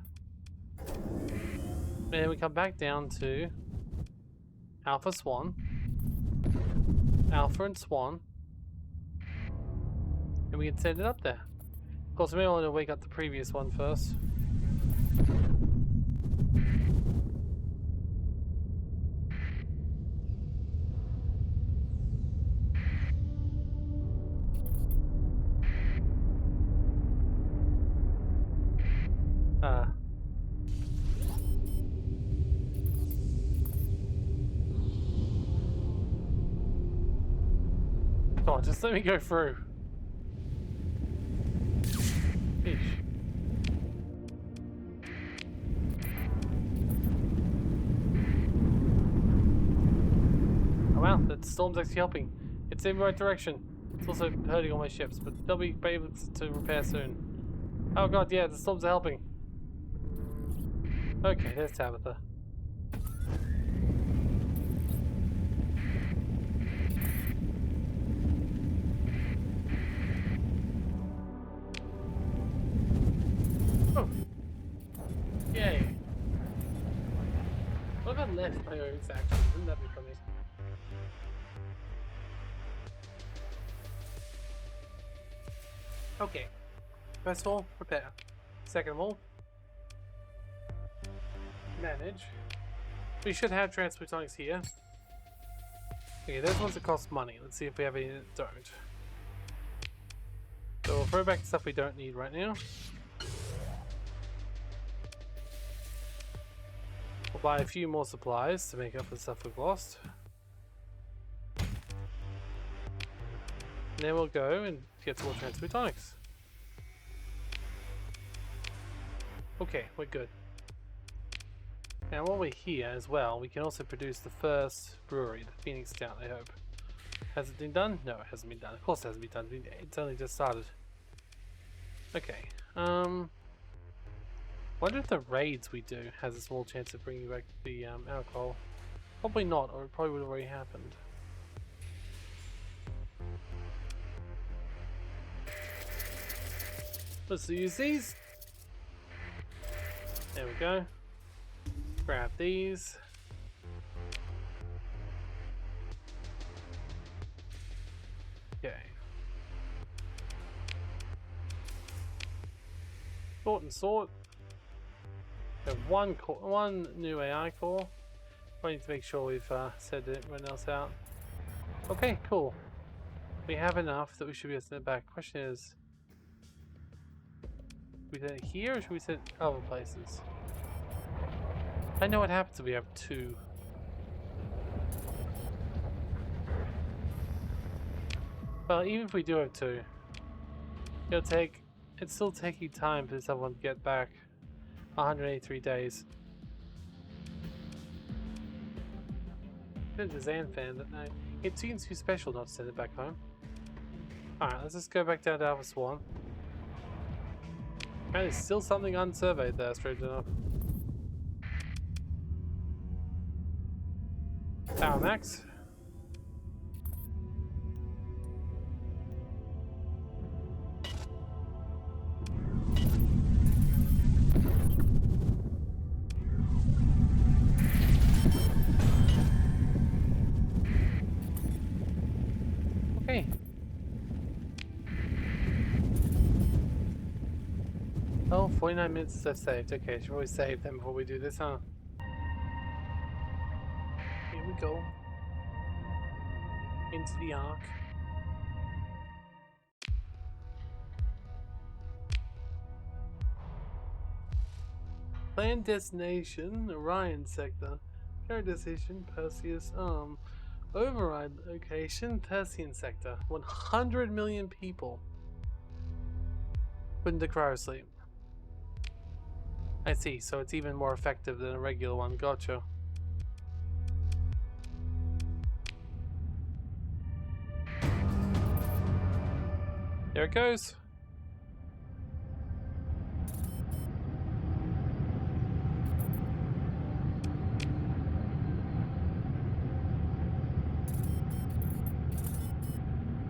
And then we come back down to Alpha Swan. Alpha and Swan. And we can send it up there. Of course, we may want to wake up the previous one first. Come on, just let me go through. Eesh. Oh wow, that storm's actually helping. It's in the right direction. It's also hurting all my ships, but they'll be able to repair soon. Oh god, yeah, the storms are helping. Okay, there's Tabitha. Oh. Yay. What if I left my own section? Wouldn't that be funny? Okay. First of all, repair. Second of all, manage. We should have transplutonics here. Okay, there's ones that cost money. Let's see if we have any that don't. So we'll throw back the stuff we don't need right now. We'll buy a few more supplies to make up for the stuff we've lost. And then we'll go and get some more transplutonics. Okay, we're good. Now while we're here as well, we can also produce the first brewery, the Phoenix Stout, I hope. Has it been done? No, it hasn't been done. Of course it hasn't been done. It's only just started. Okay. Wonder if the raids we do has a small chance of bringing back the alcohol. Probably not, or it probably would have already happened. Let's use these. There we go. Grab these. Okay. Sort and sort. We have one new AI core. We need to make sure we've set everyone else out. Okay, cool. We have enough that we should be able to send it back. Question is, should we send it here or should we send it other places? I know what happens if we have two. Well, even if we do have two, it's still taking time for someone to get back. 183 days. It's a Zan fan, but no, it seems too special not to send it back home. Alright, let's just go back down to Alpha Swan. And there's still something unsurveyed there, straight enough. Power max. Okay. Oh, 49 minutes I've saved. Okay, should always save them before we do this, huh? Here we go. Into the Ark. Planned destination, Orion sector. Current destination, Perseus Arm. Override location, Persean sector. 100 million people put into cryosleep. I see, so it's even more effective than a regular one. Gotcha. There it goes.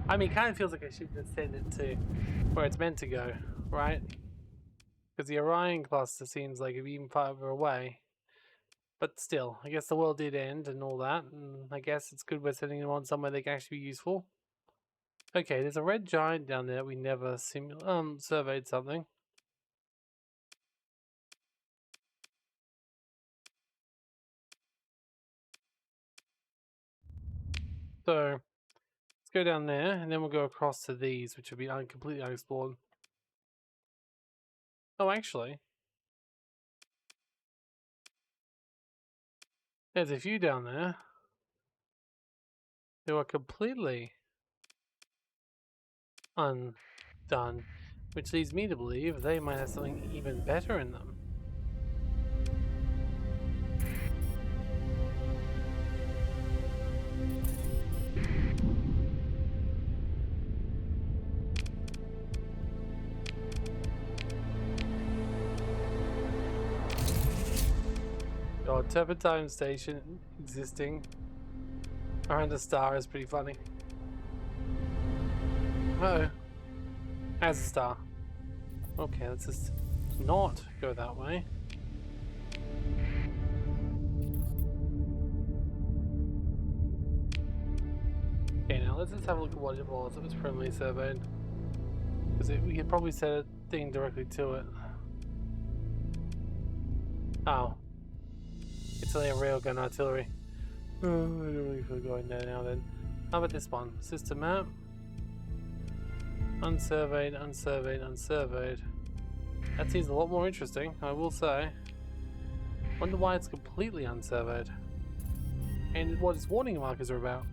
I mean, it kind of feels like I should just send it to where it's meant to go, right? Because the Orion cluster seems like it'd be even farther away. But still, I guess the world did end and all that, and I guess it's good we're sending them on somewhere they can actually be useful. Okay, there's a red giant down there. We never surveyed something. So let's go down there, and then we'll go across to these, which will be completely unexplored. Oh, actually, there's a few down there. They were completely undone, which leads me to believe they might have something even better in them. god, Turpentine Station existing around a star is pretty funny. Uh-oh. As a star. Okay, let's just not go that way. Okay, now let's just have a look at what it was. It was preliminarily surveyed. Because we could probably set a thing directly to it. Oh. It's only a railgun artillery. Oh, I don't really feel going there now then. How about this one? System map. Unsurveyed, unsurveyed, unsurveyed. That seems a lot more interesting, I will say. Wonder why it's completely unsurveyed. And what its warning markers are about.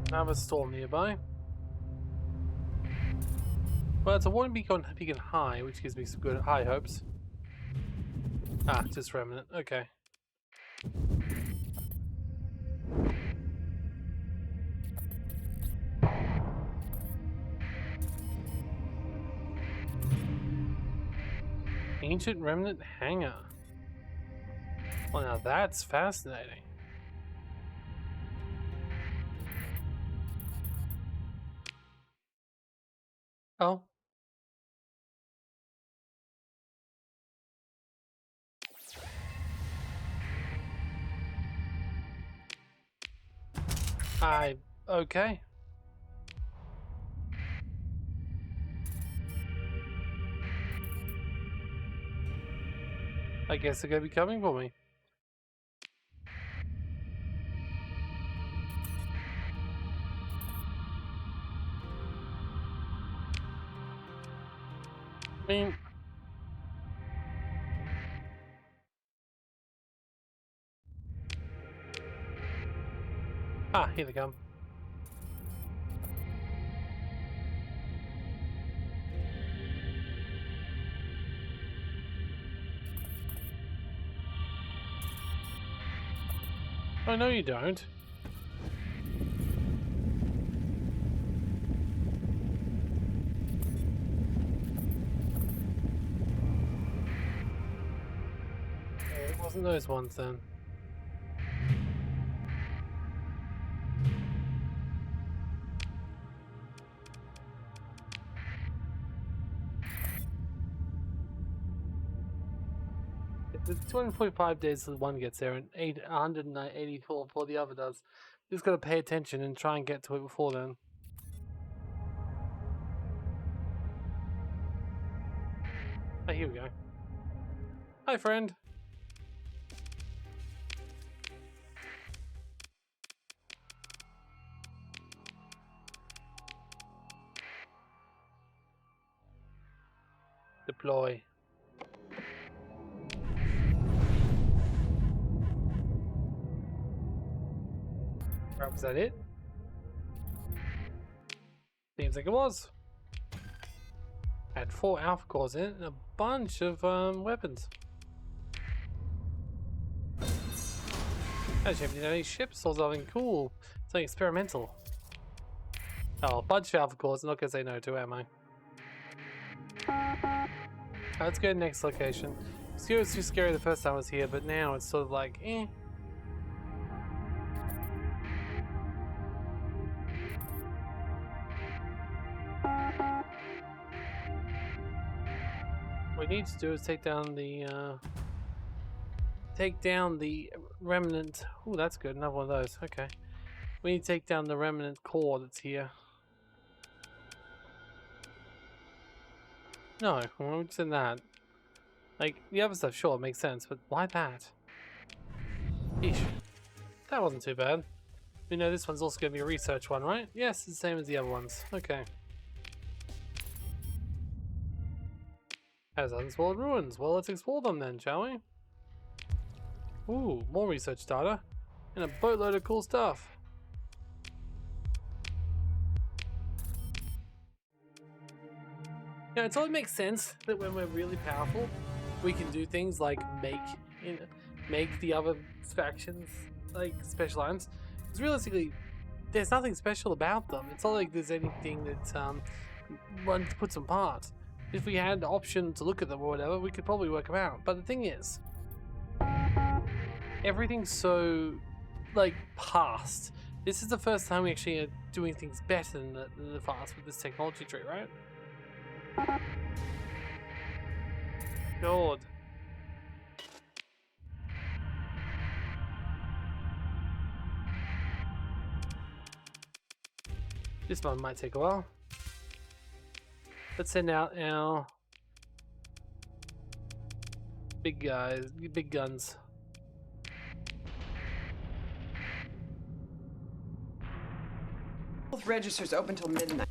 Another storm nearby. Well, it's a warning beacon high, which gives me some good high hopes. Ah, just remnant. Okay. Ancient remnant hangar. Well, now that's fascinating. Oh. Okay. I guess they're gonna be coming for me. I mean, ah, here they come. Oh, no you don't. It wasn't those ones then. It's 245 days till one gets there and 184 before the other does. You just gotta pay attention and try and get to it before then. Oh, here we go. Hi, friend. Deploy. Was that it? Seems like it was. Had 4 alpha cores in it and a bunch of weapons. Actually, have you know any ships or something cool? Something experimental. Oh, a bunch of alpha cores. I'm not gonna say no to, am I? Let's go to the next location. It was too scary the first time I was here, but now it's sort of like, eh. What we need to do is take down the remnant. Oh, that's good. Another one of those. Okay. We need to take down the remnant core that's here. No, we're just in that. Like, the other stuff, sure, makes sense, but why that? Eesh. That wasn't too bad. We know this one's also going to be a research one, right? Yes, it's the same as the other ones. Okay. Has unexplored ruins. Well, let's explore them then, shall we? Ooh, more research data. And a boatload of cool stuff. Now, it totally makes sense that when we're really powerful, we can do things like make the other factions like special items. Because realistically, there's nothing special about them. It's not like there's anything that puts them apart. If we had the option to look at them or whatever, we could probably work them out. But the thing is, everything's so like past. This is the first time we actually are doing things better than the past with this technology tree, right? God. This one might take a while. Let's send out our big guys, big guns. Both registers open till midnight.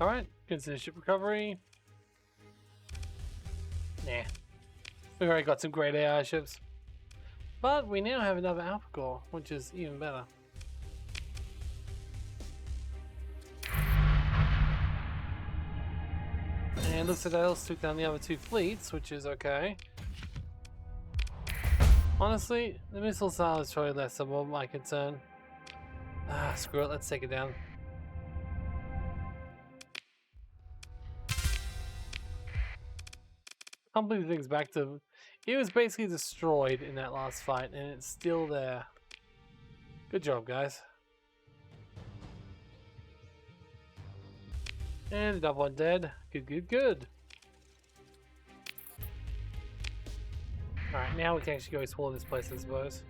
Alright, consider ship recovery. Nah. We've already got some great AI ships. But we now have another Alpha Core, which is even better. And looks like they also took down the other two fleets, which is okay. Honestly, the missile style is probably less of my concern. Ah, screw it, let's take it down. Can't believe the thing's back to... It was basically destroyed in that last fight, and it's still there. Good job, guys. And another one dead. Good, good, good. Alright, now we can actually go explore this place, I suppose.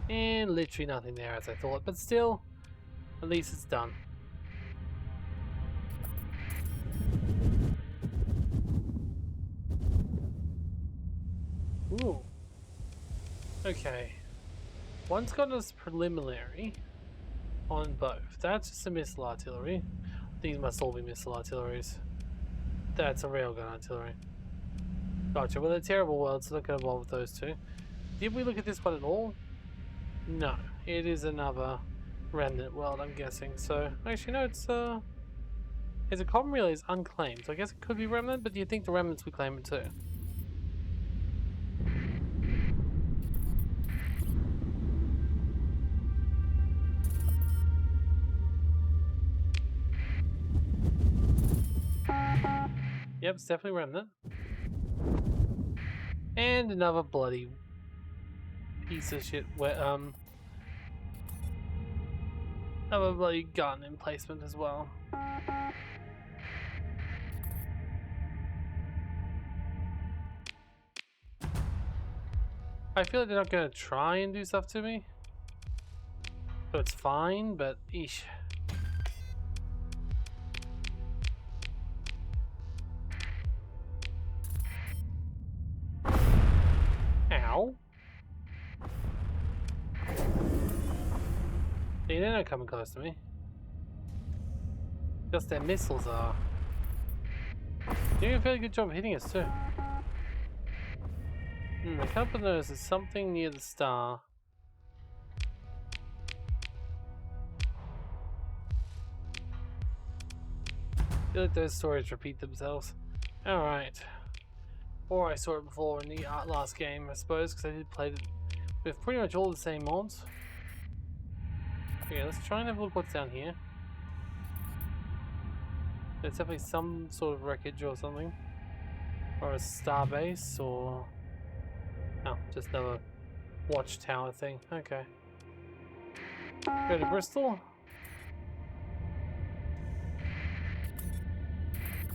And literally nothing there as I thought, but still, at least it's done. Ooh. Okay. One's got us preliminary on both. That's just a missile artillery. These must all be missile artilleries. That's a railgun artillery. Gotcha. Well, they're terrible worlds, so not going to bother with those two. Did we look at this one at all? No. It is another remnant world, I'm guessing. So, actually, no, it's a common relay is unclaimed. So I guess it could be remnant, but do you think the remnants would claim it too? Yep, it's definitely remnant. And another bloody piece of shit where another bloody gun emplacement as well. I feel like they're not gonna try and do stuff to me. So it's fine, but eesh. Ow. See, they're not coming close to me. Just their missiles are. Doing a fairly good job hitting us too. I can't put those. There's something near the star. I feel like those stories repeat themselves. Alright. Or I saw it before in the last game, I suppose, because I did play it with pretty much all the same mods. Okay, let's try and have a look what's down here. There's definitely some sort of wreckage or something. Or a star base, or... Oh, just another watchtower thing. Okay. Go to Bristol.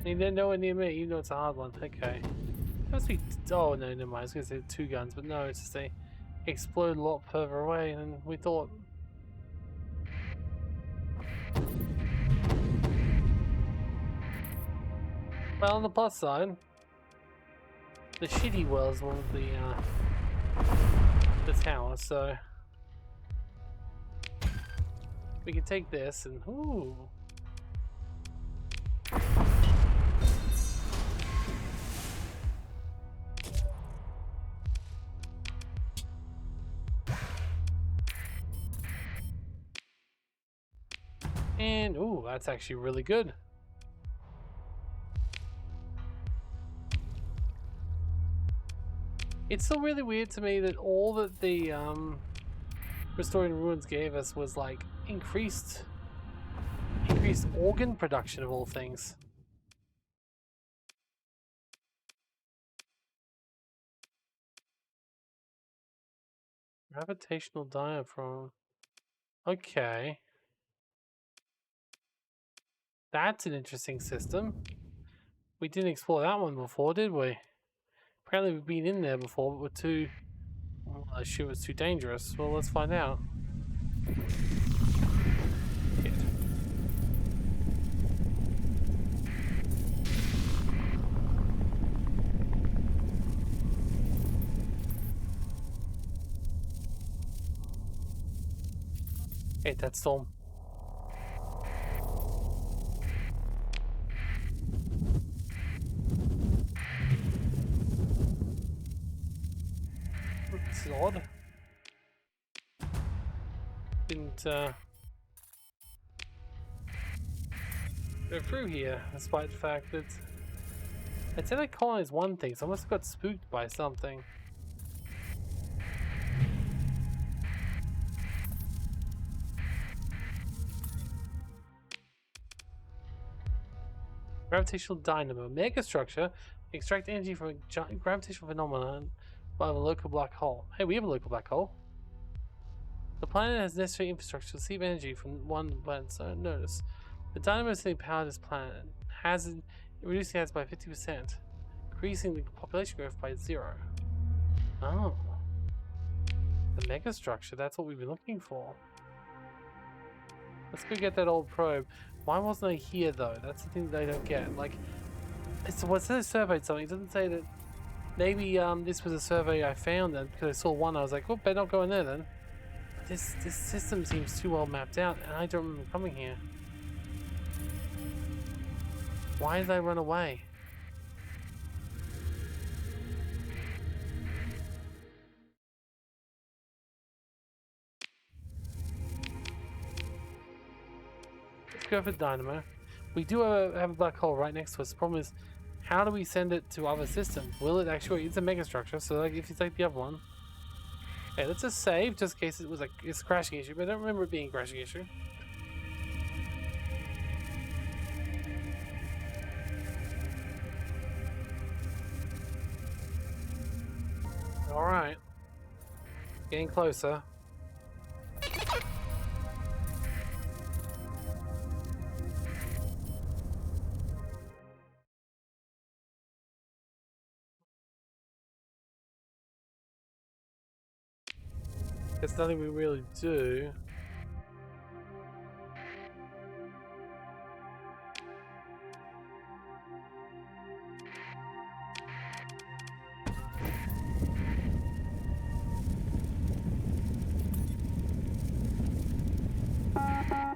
And they're nowhere near me, even though it's a hard one. Okay. Must be... Oh, no, never mind. I was going to say 2 guns, but no, it's just they explode a lot further away than we thought. Well, on the plus side, the shitty world is one of the tower, so we can take this and ooh. And, ooh, that's actually really good. It's still really weird to me that all that the Restoring Ruins gave us was like increased organ production of all things. Gravitational diaphragm. Okay. That's an interesting system. We didn't explore that one before, did we? Apparently we've been in there before, but we're too... Well, that shit was too dangerous. Well, let's find out. Shit. Hate that storm. This is odd. Didn't go through here, despite the fact that it said I colonized one thing, so I must have got spooked by something. Gravitational dynamo. Megastructure. Extract energy from a giant gravitational phenomenon by a local black hole. Hey, we have a local black hole. The planet has necessary infrastructure to receive energy from one planet's own notice. The dynamo is the power of this planet. Reducing hazard by 50%. Increasing the population growth by 0. Oh. The megastructure, that's what we've been looking for. Let's go get that old probe. Why wasn't I here though? That's the thing that I don't get. Like, it says surveyed something. It doesn't say that maybe this was a survey I found then because I saw one. I was like, well, better not go in there then. But this system seems too well mapped out, and I don't remember coming here. Why did I run away? Let's go for dynamo. We do have a black hole right next to us. The problem is, how do we send it to other systems? Will it actually? It's a megastructure, so like if you take the other one. Okay, let's just save just in case it was like it's a crashing issue, but I don't remember it being a crashing issue. Alright. Getting closer. There's nothing we really do.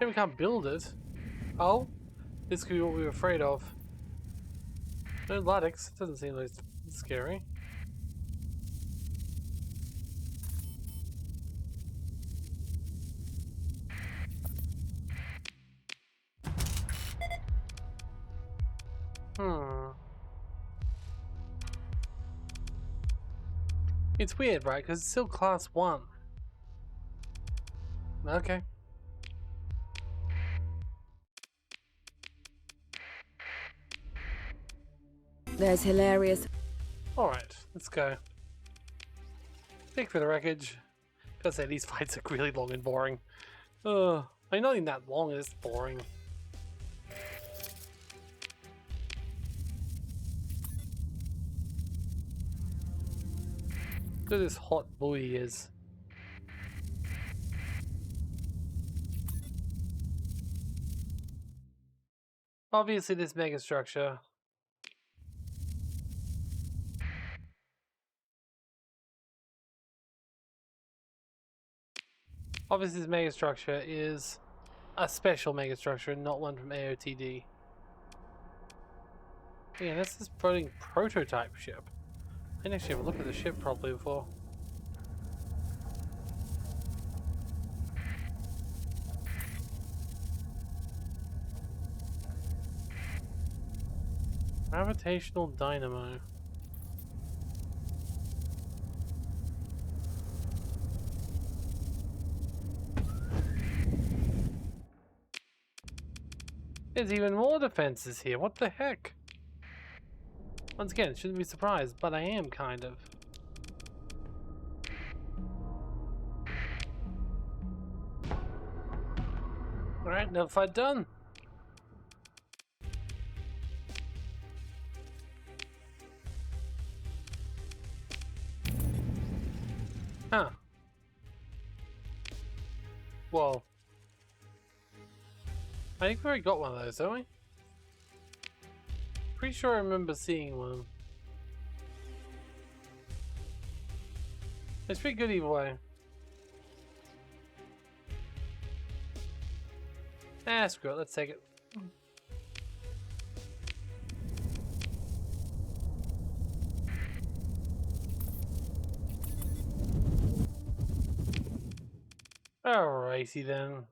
We can't build it. Oh, this could be what we were afraid of. No Lattice, it doesn't seem like it's scary. It's weird, right? Because it's still class 1. Okay. There's hilarious. Alright, let's go. Thank you for the wreckage. Gotta say, these fights are really long and boring. I mean, not even that long, it's boring. Look at this hot buoy is. Obviously, this megastructure. Obviously, this megastructure is a special megastructure, not one from AOTD. Yeah, that's this floating prototype ship. I didn't actually have a look at the ship properly before. Gravitational dynamo. There's even more defenses here. What the heck? Once again, shouldn't be surprised, but I am kind of. Alright, another fight done. Huh. Well, I think we already got one of those, don't we? Pretty sure I remember seeing one. It's pretty good either way. Ah, screw it, let's take it. Alrighty then.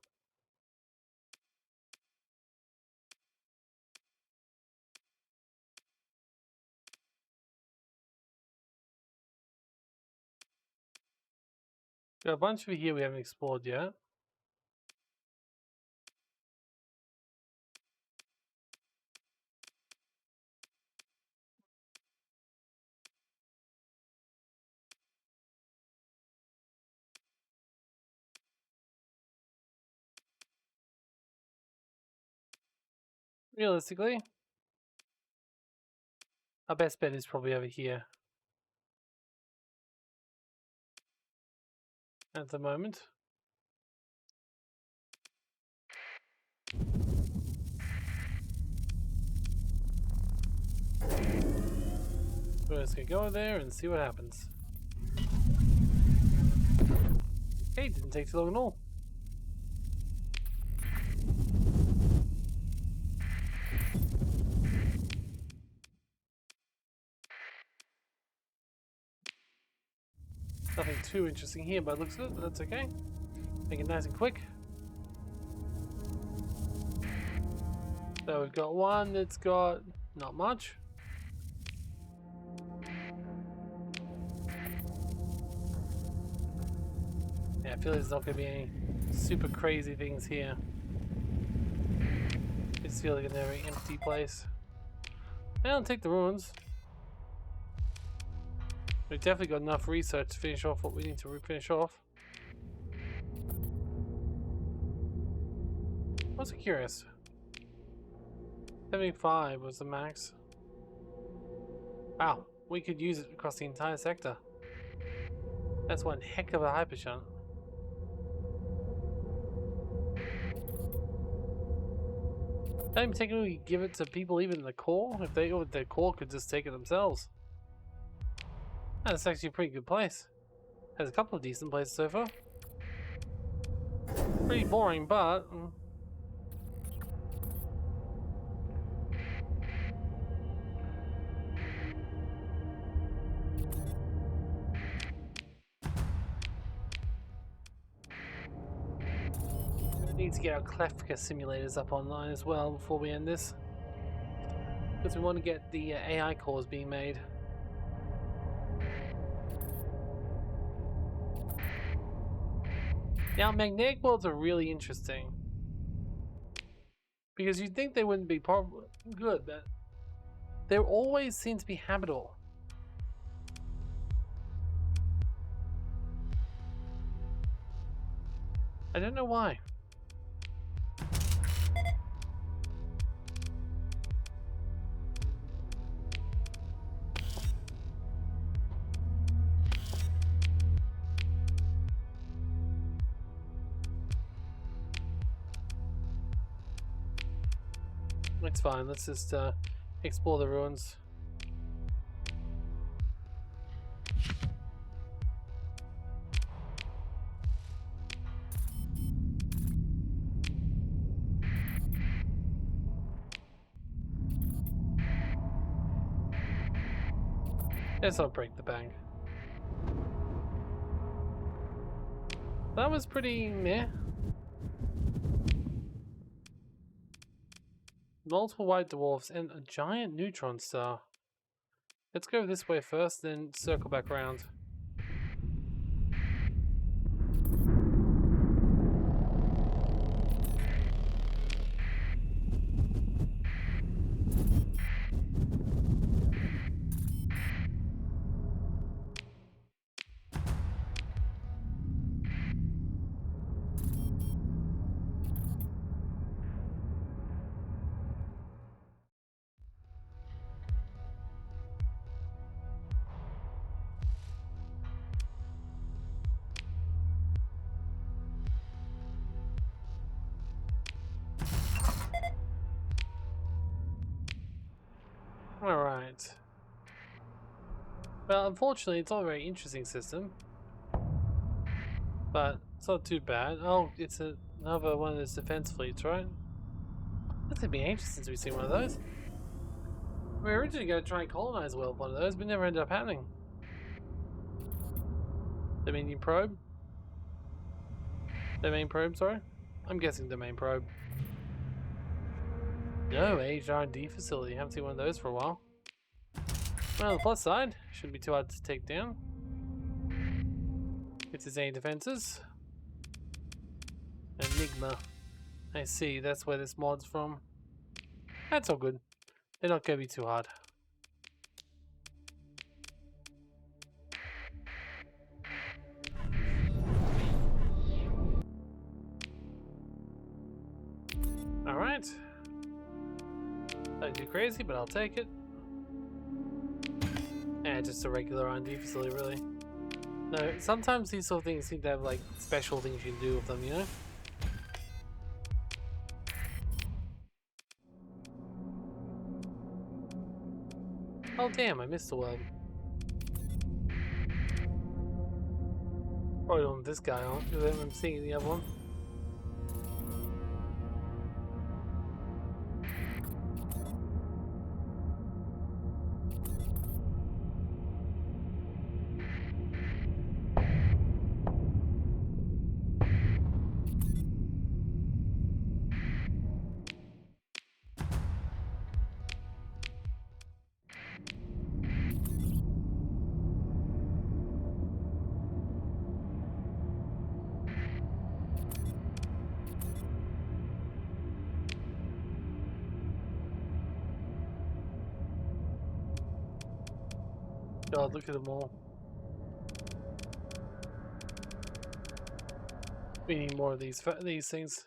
Got a bunch over here we haven't explored yet. Realistically, our best bet is probably over here. At the moment. We're just gonna go there and see what happens. Okay, didn't take too long at all. Nothing too interesting here, but it looks good, but that's okay. Make it nice and quick. So we've got one that's got not much. Yeah, I feel there's not going to be any super crazy things here. Just feel like a very empty place. I'll take the ruins. We've definitely got enough research to finish off what we need to finish off. I was curious. 75 was the max. Wow, we could use it across the entire sector. That's one heck of a hyper shunt. Don't even technically give it to people even in the core. If they the core could just take it themselves. That's actually a pretty good place. Has a couple of decent places so far. Pretty boring, but we need to get our Klefka simulators up online as well before we end this, because we want to get the AI cores being made. Now, magnetic worlds are really interesting because you'd think they wouldn't be good, but they always seem to be habitable. I don't know why. It's fine, let's just explore the ruins. Let's not break the bank. That was pretty meh. multiple white dwarfs, and a giant neutron star. Let's go this way first, then circle back around. Alright. Well, unfortunately, it's not a very interesting system. But it's not too bad. Oh, it's another one of those defense fleets, right? It's been ages since we've seen one of those. We were originally going to try and colonize the world with one of those, but never ended up happening. Dominion probe? Domain probe, sorry? I'm guessing domain probe. No, aged R&D facility. Haven't seen one of those for a while. Well, on the plus side, shouldn't be too hard to take down. It's his any defenses. Enigma. I see, that's where this mod's from. That's all good. They're not going to be too hard. Alright. Not too crazy, but I'll take it. Yeah, just a regular R&D facility, really. No, sometimes these sort of things seem to have, like, special things you can do with them, you know? Oh, damn, I missed the world. Probably don't want this guy on, because I'm seeing the other one. God, look at them all. We need more of these things.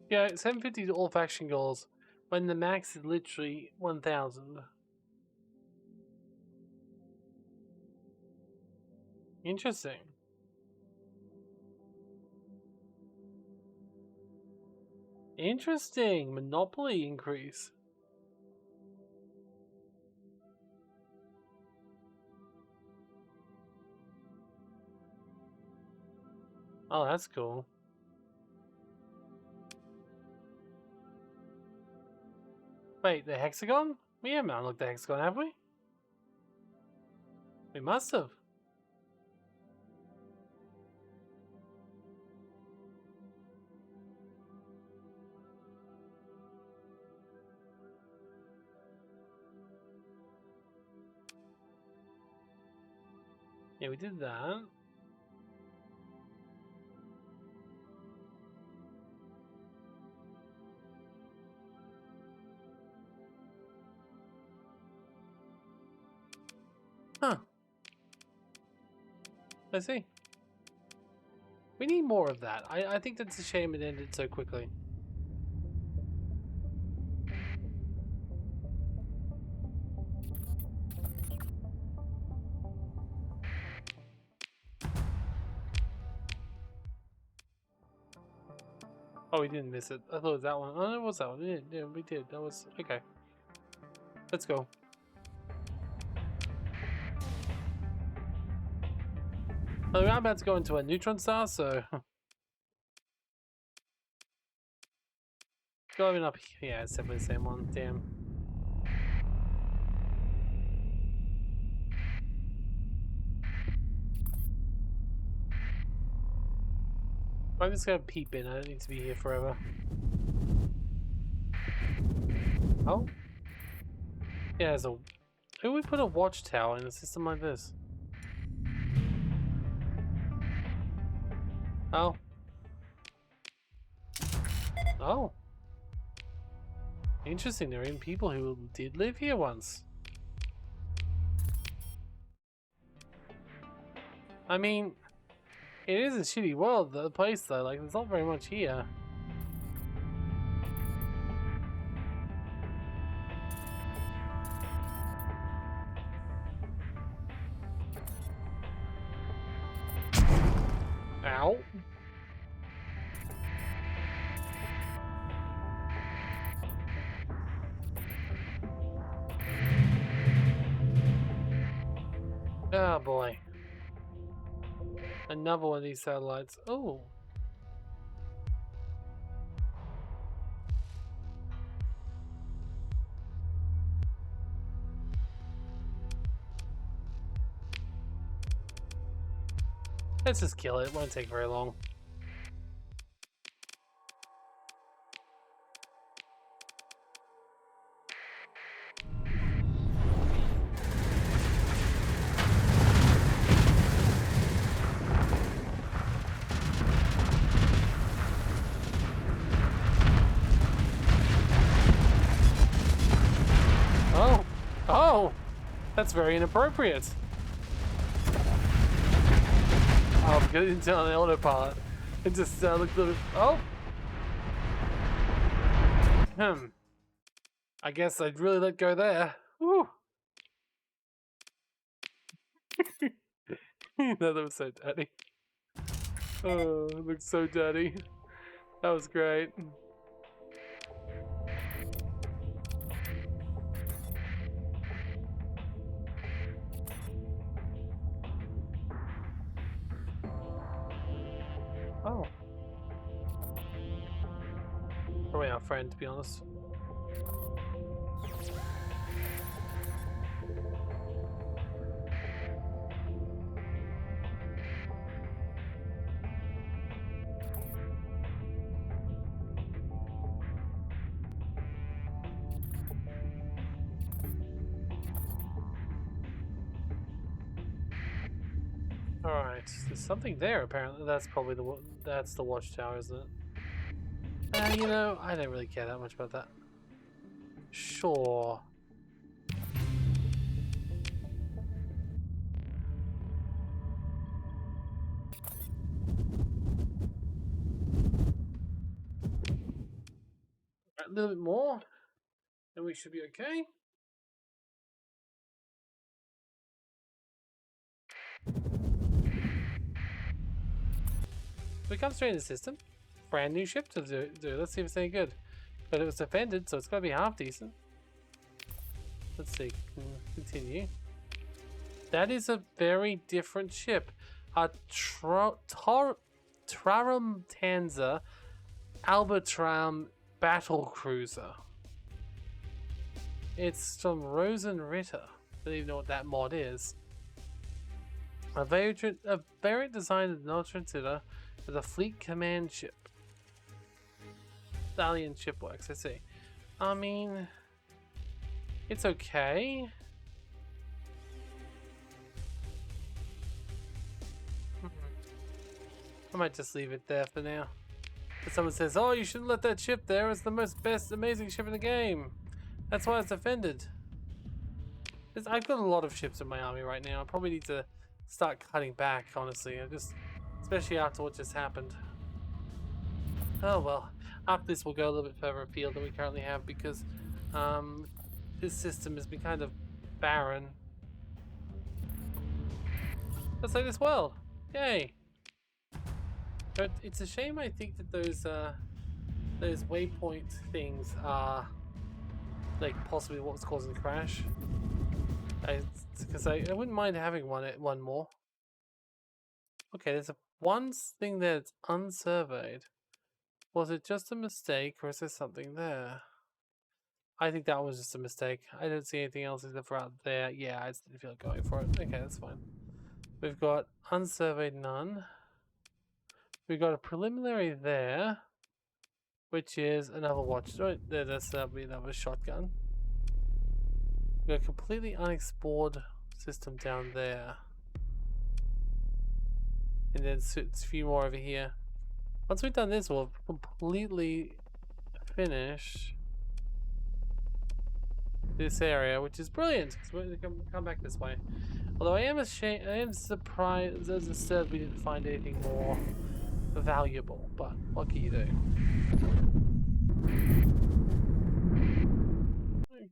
Yeah, 750 to all faction goals when the max is literally 1,000. Interesting. Interesting. Monopoly increase. Oh, that's cool. Wait, the hexagon? We haven't unlocked the hexagon, have we? We must have. Yeah, we did that. Huh. I see. We need more of that. I think that's a shame it ended so quickly. Oh, we didn't miss it. I thought it was that one. Oh, it was that one. Yeah, we did. That was... Okay. Let's go. Well, we're about to go into a neutron star, so... Going up here. Yeah, it's definitely the same one. Damn. . 。 . 。 . . . . . . . . . . . . . . . . . . . . . . . . . . . . . . . . . . . . . . . . . . . . . . . . . . . . . . . I'm just gonna peep in. I don't need to be here forever. Oh? Yeah, there's a... Who would put a watchtower in a system like this? Oh. Oh. Interesting, there are even people who did live here once. I mean, it is a shitty world, the place though, like there's not very much here. Ow. Oh boy. Another one of these satellites. Oh. Let's just kill it. It won't take very long. Oh. Oh. That's very inappropriate. Oh, I'm getting into on the autopilot. It just looked a little... Oh! I guess I'd really let go there. Woo! No, that was so dirty. Oh, it looks so dirty. That was great. Oh. Probably our friend, to be honest. Alright, there's something there apparently. That's probably that's the watchtower, isn't it? You know, I don't really care that much about that. Sure. A little bit more, and we should be okay. We come straight in the system. Brand new ship to do. Let's see if it's any good. But it was defended, so it's got to be half decent. Let's see. Continue. That is a very different ship. A Trarum-Tanzer Albatram battle cruiser. It's from Rosen Ritter. Don't even know what that mod is. A variant designed as not consider as a fleet command ship. Stallion ship works, I see. I mean, it's okay. I might just leave it there for now. But someone says, "Oh, you shouldn't let that ship there. It's the best, amazing ship in the game. That's why it's defended." I've got a lot of ships in my army right now. I probably need to start cutting back, honestly. Especially after what just happened. Oh well. After this, we'll go a little bit further afield than we currently have because this system has been kind of barren. Just like this world. Yay! But it's a shame. I think that those waypoint things are like possibly what's causing the crash. Because I wouldn't mind having one more. Okay, there's one thing that's unsurveyed. Was it just a mistake, or is there something there? I think that was just a mistake. I don't see anything else except for out there. Yeah, I just didn't feel like going for it. Okay, that's fine. We've got unsurveyed none. We got a preliminary there, which is another watch. Right there, that'll be another shotgun. We got a completely unexplored system down there. And then it's a few more over here. Once we've done this, we'll completely finish this area, which is brilliant. So we're gonna come back this way. Although I am ashamed, I am surprised, as instead we didn't find anything more valuable. But what can you do?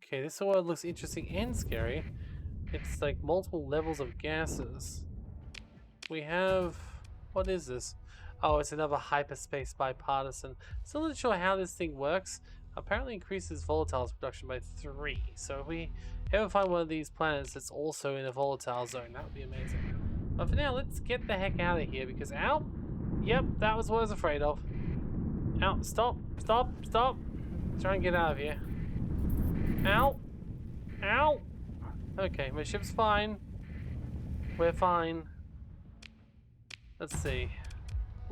Okay, this world looks interesting and scary. It's like multiple levels of gases. We have, what is this? Oh, it's another hyperspace bipartisan. Still not sure how this thing works. Apparently increases volatiles production by 3. So if we ever find one of these planets that's also in a volatile zone, that would be amazing. But for now, let's get the heck out of here because ow! Yep, that was what I was afraid of. Ow, stop, stop, stop! Try and get out of here. Ow! Ow! Okay, my ship's fine. We're fine. Let's see.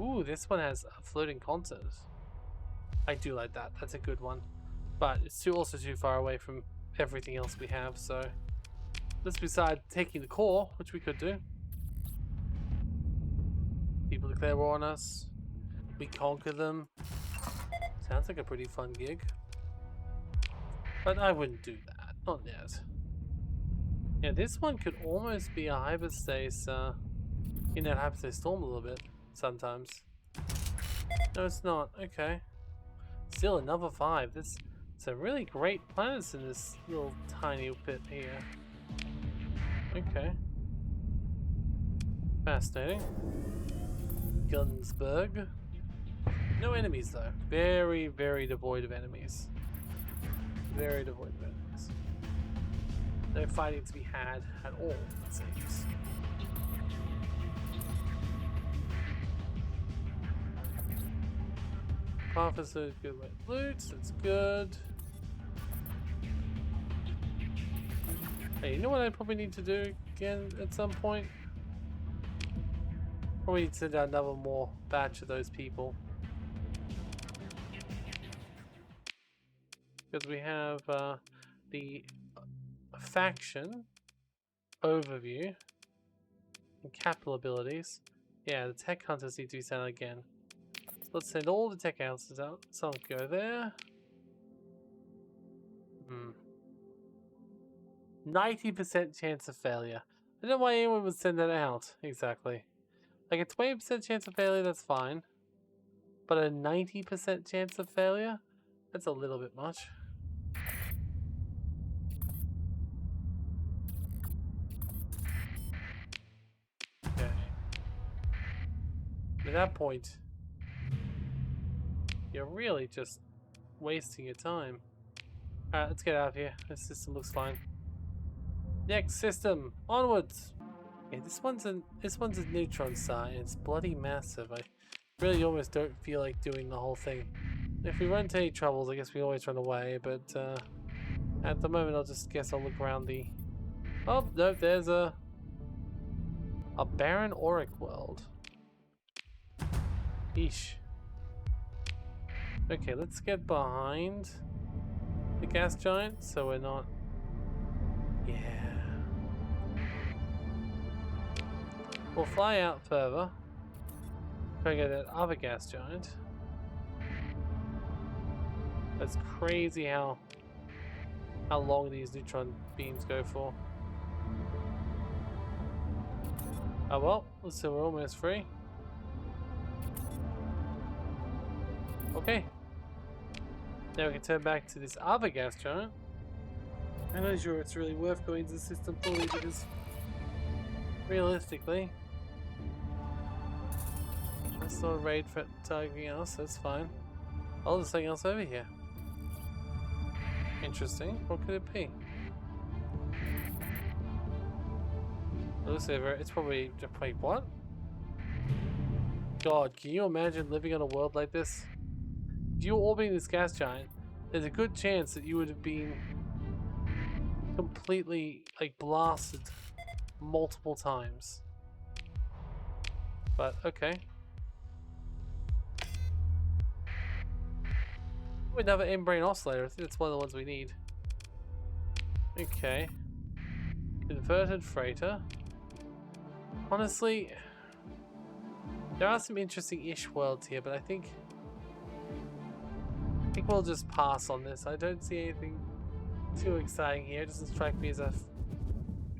Ooh, this one has a floating continent. I do like that. That's a good one. But it's also too far away from everything else we have, so let's decide taking the core, which we could do. People declare war on us. We conquer them. Sounds like a pretty fun gig. But I wouldn't do that. Not yet. Yeah, this one could almost be a hyperspace, in that hyperspace storm a little bit, sometimes. No, it's not. Okay. Still another 5. There's some really great planets in this little tiny bit here. Okay. Fascinating. Gunsberg. No enemies though. Very, very devoid of enemies. Very devoid of enemies. No fighting to be had at all, it seems. Officer, good way to loot, that's good. Hey, you know what I probably need to do again at some point? Probably need to send out another more batch of those people. Because we have the faction overview and capital abilities. Yeah, the tech hunters need to be sent out again. Let's send all the tech houses out. Some go there. 90% chance of failure. I don't know why anyone would send that out, exactly. Like a 20% chance of failure, that's fine. But a 90% chance of failure? That's a little bit much. Okay. At that point, you're really just wasting your time. Alright, let's get out of here. This system looks fine. Next system, onwards. Okay, this one's a neutron star and it's bloody massive. I really almost don't feel like doing the whole thing. If we run into any troubles, I guess we always run away, but at the moment I'll look around the... Oh, no, there's a barren auric world. Eesh. Okay, let's get behind the gas giant so we're not... Yeah. We'll fly out further. Try to get that other gas giant. That's crazy how long these neutron beams go for. Oh well, so we're almost free. Okay. Now we can turn back to this other gas giant. I'm not sure it's really worth going to the system fully because realistically, that's not a raid for targeting us, that's fine. Oh, there's something else over here. Interesting. What could it be? It's probably wait, what? God, can you imagine living on a world like this? If you were orbiting this gas giant, there's a good chance that you would have been completely like blasted multiple times. But okay. Another in-brain oscillator. I think that's one of the ones we need. Okay. Converted freighter. Honestly, there are some interesting-ish worlds here, but I think we'll just pass on this. I don't see anything too exciting here. It doesn't strike me as a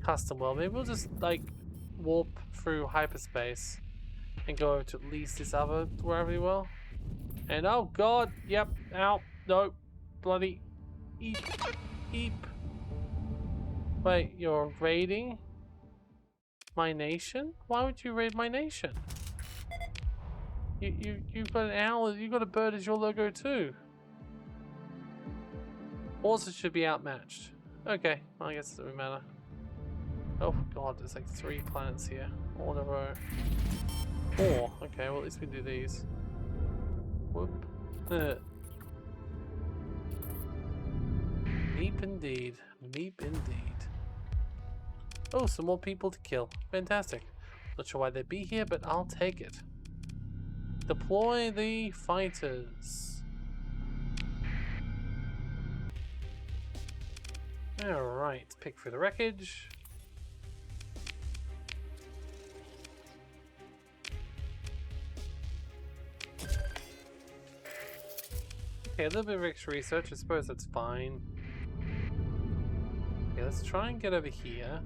custom world. Maybe we'll just like warp through hyperspace and go over to at least this other gravity well. And oh god, yep, ow, no, bloody eep, eep. Wait, you're raiding my nation? Why would you raid my nation? You've got an owl, you've got a bird as your logo too. Also should be outmatched. Okay, well, I guess it doesn't matter. Oh god, there's like 3 planets here, all in a row. 4, okay, well at least we do these. Whoop. Meep indeed, meep indeed. Oh, some more people to kill, fantastic. Not sure why they'd be here, but I'll take it. Deploy the fighters. Alright, pick through the wreckage. Okay, a little bit of extra research, I suppose that's fine. Okay, let's try and get over here.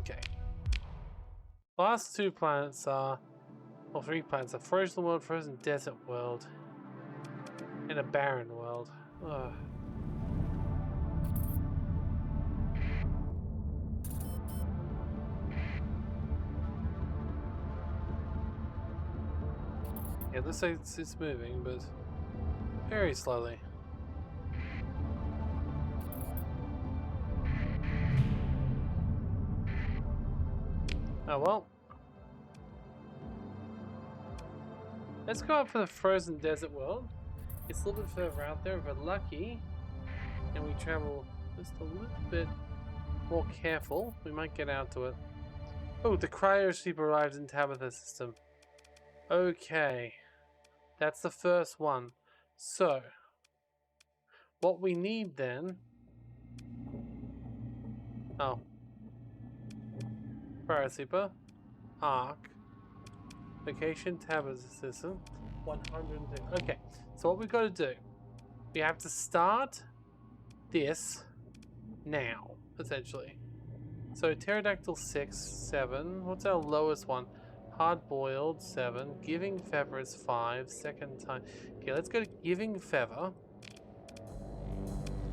Okay. Last 2 planets are, or 3 planets are frozen world, frozen desert world, and a barren world. Ugh. Yeah, looks like it's moving, but very slowly. Oh well. Let's go up for the frozen desert world. It's a little bit further out there if we're lucky, and we travel just a little bit more careful, we might get out to it. Oh, the cryoship arrived in Tabitha system. Okay. That's the first one. So, what we need then... Oh. Parasleeper. Arc. Location Tabitha system. 110. Okay, so what we've got to do, we have to start this now, essentially. So pterodactyl 6, 7. What's our lowest one? Hard boiled 7. Giving feather is 5. Second time. Okay, let's go to giving feather.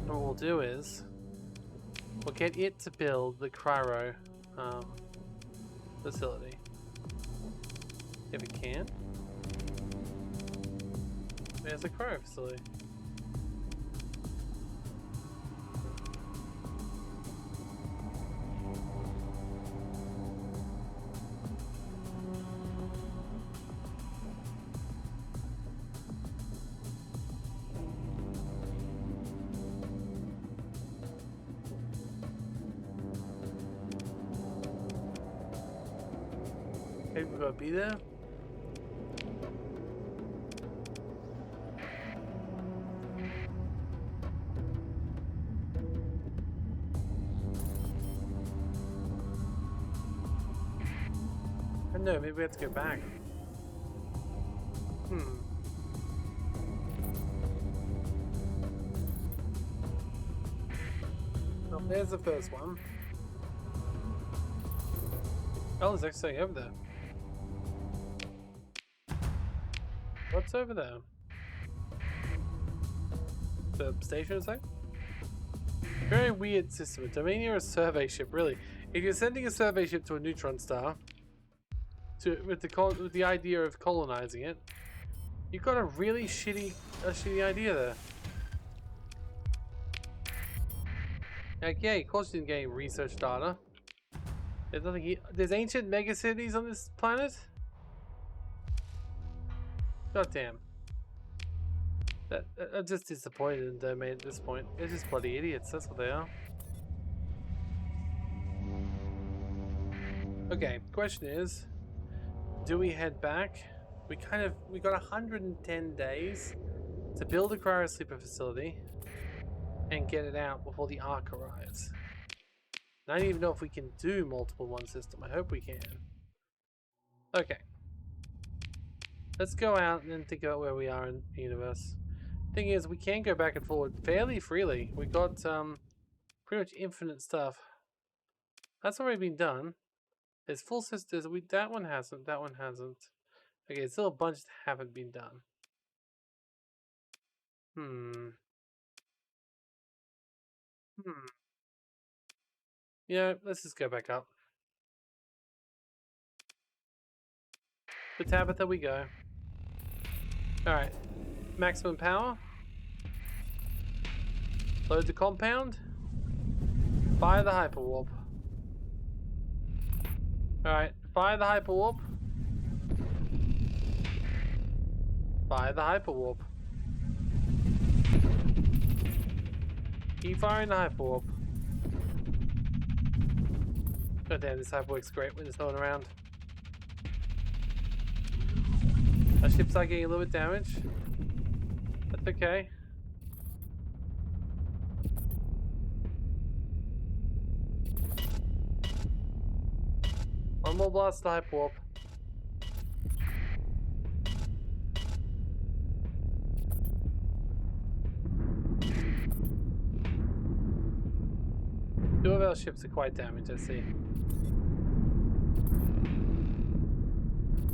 And what we'll do is we'll get it to build the cryo facility. If it can. There's a cryo facility. Okay, we're gonna be there. No, maybe we have to go back. Well, there's the first one. Oh, there's actually over there. What's over there? The station, is that? Very weird system. A domain or a survey ship, really. If you're sending a survey ship to a neutron star, with the idea of colonizing it, you've got a really shitty idea there. Like, yeah, of course you didn't get any research data. There's nothing here. There's ancient megacities on this planet? God damn. I'm just disappointed in domain at this point. They're just bloody idiots, that's what they are. Okay, question is, do we head back? We got 110 days to build a cryo sleeper facility and get it out before the Ark arrives. And I don't even know if we can do multiple one system. I hope we can. Okay. Let's go out and then think about where we are in the universe. Thing is, we can go back and forward fairly freely. We got pretty much infinite stuff. That's already been done. There's full sisters. That one hasn't. That one hasn't. Okay, there's still a bunch that haven't been done. Yeah, let's just go back up. To Tabitha we go. Alright. Maximum power. Load the compound. Fire the hyperwarp. Alright, fire the hyperwarp. Fire the hyperwarp. Keep firing the hyperwarp. God damn, this hyperwarp's great when there's no one around. Our ships are getting a little bit damaged. That's okay. One more blast to hyperwarp. Two of our ships are quite damaged, I see.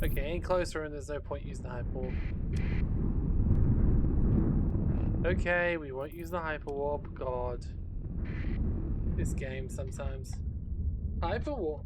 Okay, any closer and there's no point using the hyperwarp. Okay, we won't use the hyperwarp. God. This game sometimes. Hyperwarp.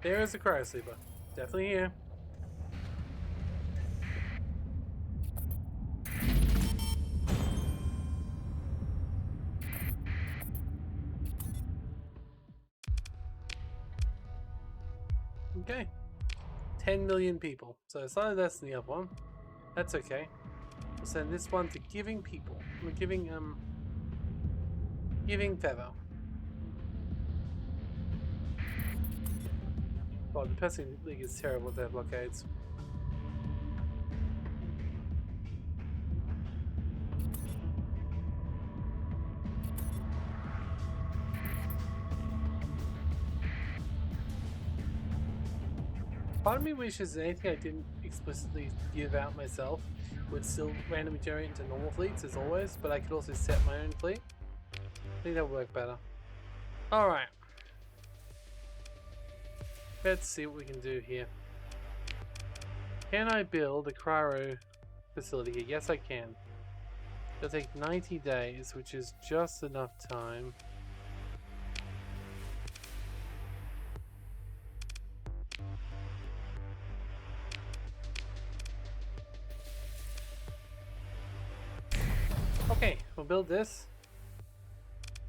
There's the cryo sleeper. Definitely here. Okay. 10 million people. So slightly less than the other one. That's okay. We'll send this one to giving people. We're giving Feather. God, the Pessing League is terrible at their blockades. Part of me wishes anything I didn't explicitly give out myself would still randomly generate into normal fleets as always, but I could also set my own fleet. I think that would work better. Alright. Let's see what we can do here. Can I build a cryo facility here? Yes, I can. It'll take 90 days, which is just enough time. Okay, we'll build this.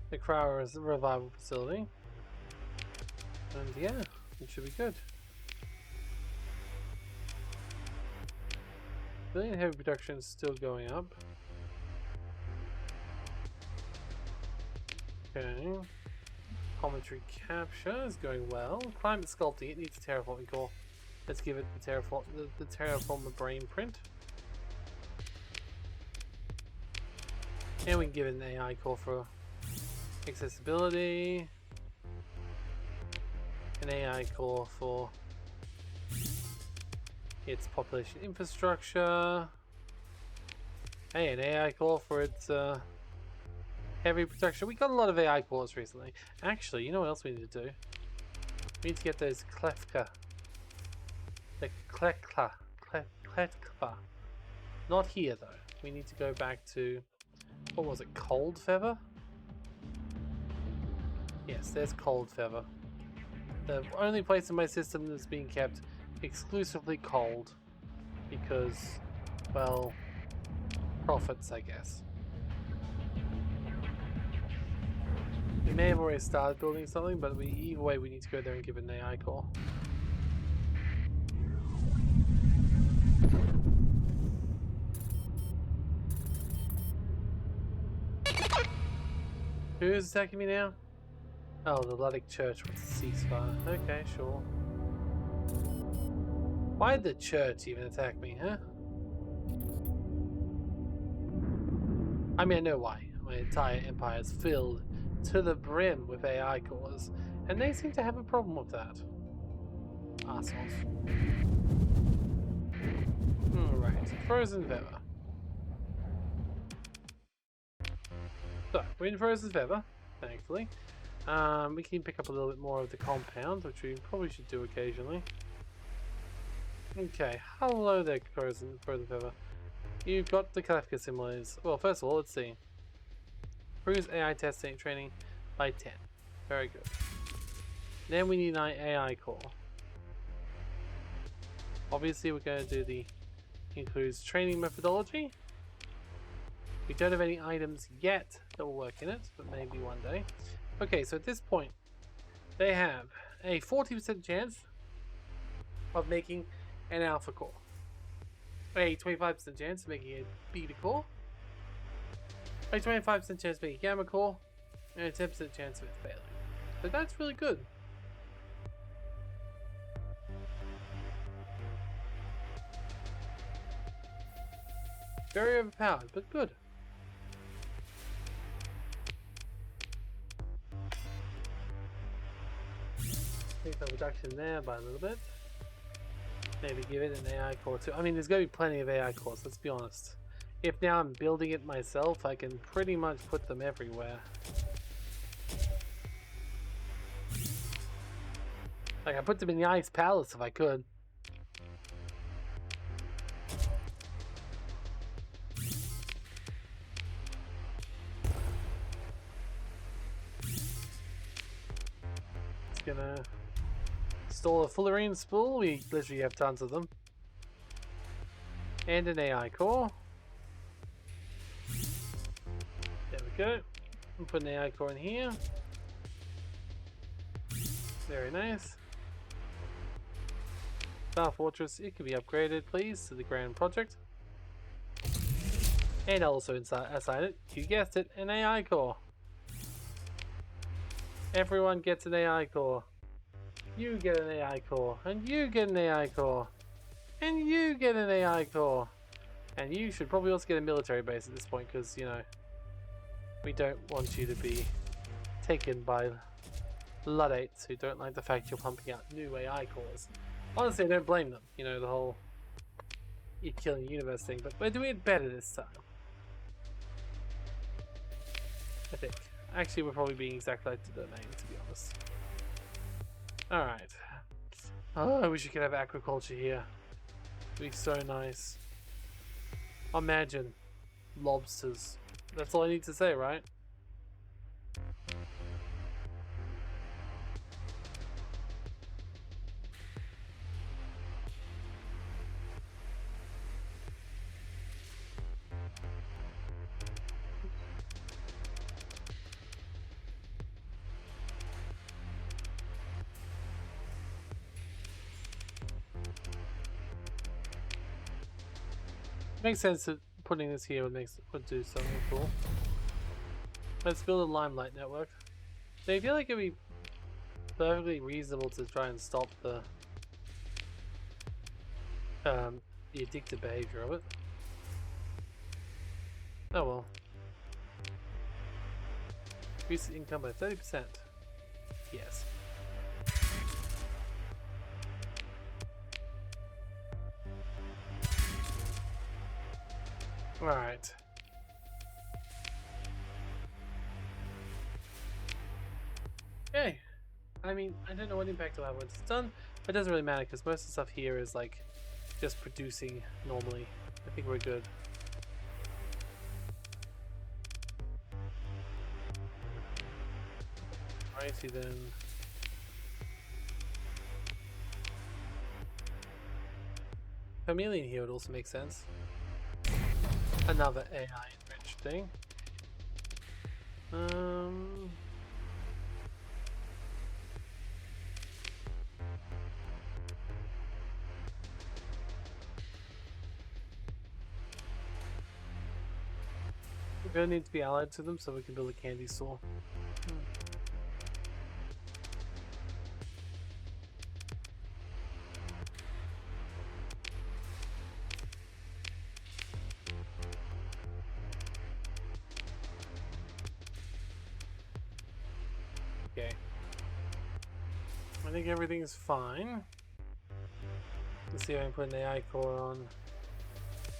The cryo revival facility. And yeah, it should be good. Civilian heavy production is still going up. Okay. Commentary capture is going well. Climate sculpting, it needs a terraforming core. Let's give it the terraformer brain print. And we can give it an AI core for accessibility. An AI core for its population infrastructure. Hey, an AI core for its heavy protection. We got a lot of AI cores recently. Actually, you know what else we need to do? We need to get those Klefka. The Hetva. Not here though. We need to go back to, what was it, Cold Feather? Yes, there's Cold Feather. The only place in my system that's being kept exclusively cold because, well, profits, I guess. We may have already started building something, but either way we need to go there and give it an AI core. Who's attacking me now? Oh, the Luddic Church wants a ceasefire. Okay, sure. Why'd the church even attack me, huh? I mean, I know why. My entire empire is filled to the brim with AI cores, and they seem to have a problem with that. Assholes. Alright, Frozen Feather. So, we're in Frozen Feather, thankfully. We can pick up a little bit more of the compound, which we probably should do occasionally. Okay, hello there, Frozen Feather. You've got the Kalefka simulators. Well, first of all, let's see. Improves AI testing training by 10. Very good. Then we need an AI core. Obviously, we're going to do the includes training methodology. We don't have any items yet that will work in it, but maybe one day. Okay, so at this point, they have a 40% chance of making an alpha core, a 25% chance of making a beta core, a 25% chance of making a gamma core, and a 10% chance of it failing. So that's really good. Very overpowered, but good. Take the reduction there by a little bit. Maybe give it an AI core too. I mean, there's going to be plenty of AI cores, let's be honest. If now I'm building it myself, I can pretty much put them everywhere. Like, I put them in the Ice Palace if I could. It's gonna install a fullerene spool. We literally have tons of them. And an AI core. There we go. We'll put an AI core in here. Very nice. Star Fortress, it can be upgraded, please, to the Grand Project. And I'll also assign it, you guessed it, an AI core. Everyone gets an AI core. You get an AI core, and you get an AI core, and you get an AI core. And you should probably also get a military base at this point, because, you know, we don't want you to be taken by Luddites who don't like the fact you're pumping out new AI cores. Honestly, I don't blame them. You know, the whole you're killing the universe thing, but we're doing it better this time. I think. Actually, we're probably being exactly like the domain, to be honest. Alright. Oh, I wish you could have aquaculture here. It'd be so nice. Imagine lobsters. That's all I need to say, right? Makes sense that putting this here would do something cool. Let's build a limelight network. So I feel like it'd be perfectly reasonable to try and stop the addictive behavior of it. Oh well. Increase the income by 30%. Yes. Alright. Okay. I mean, I don't know what impact it'll have once it's done, but it doesn't really matter because most of the stuff here is like just producing normally. I think we're good. Righty then. Chameleon here would also make sense. Another AI enriched thing. We're gonna need to be allied to them so we can build a candy store. Okay. I think everything's fine. Let's see if I can put an AI core on.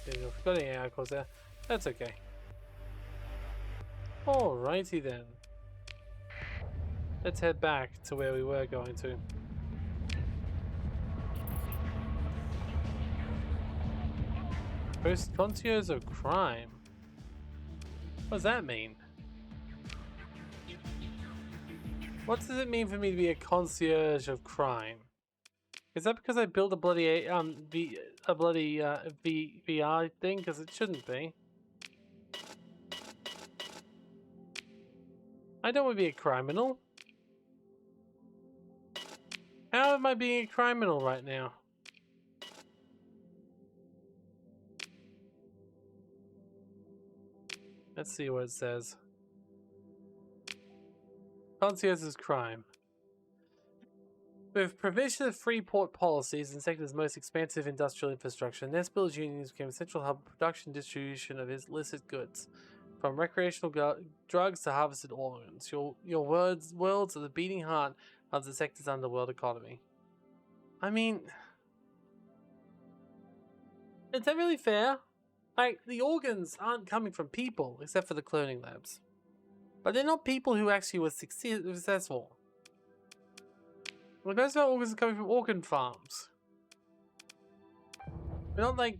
There you go. Got any AI cores there. That's okay. Alrighty then. Let's head back to where we were going to. Post concierge of crime. What does that mean? What does it mean for me to be a concierge of crime? Is that because I built a bloody VR thing? Because it shouldn't be. I don't want to be a criminal. How am I being a criminal right now? Let's see what it says. Concierge's crime. With provision of free port policies and sector's most expansive industrial infrastructure, Nest Builders Union became a central hub of production and distribution of illicit goods, from recreational drugs to harvested organs. Your worlds are the beating heart of the sector's underworld economy. I mean, is that really fair? Like, the organs aren't coming from people, except for the cloning labs. But they're not people who actually were successful. Well, most of our organs are coming from organ farms. We're not like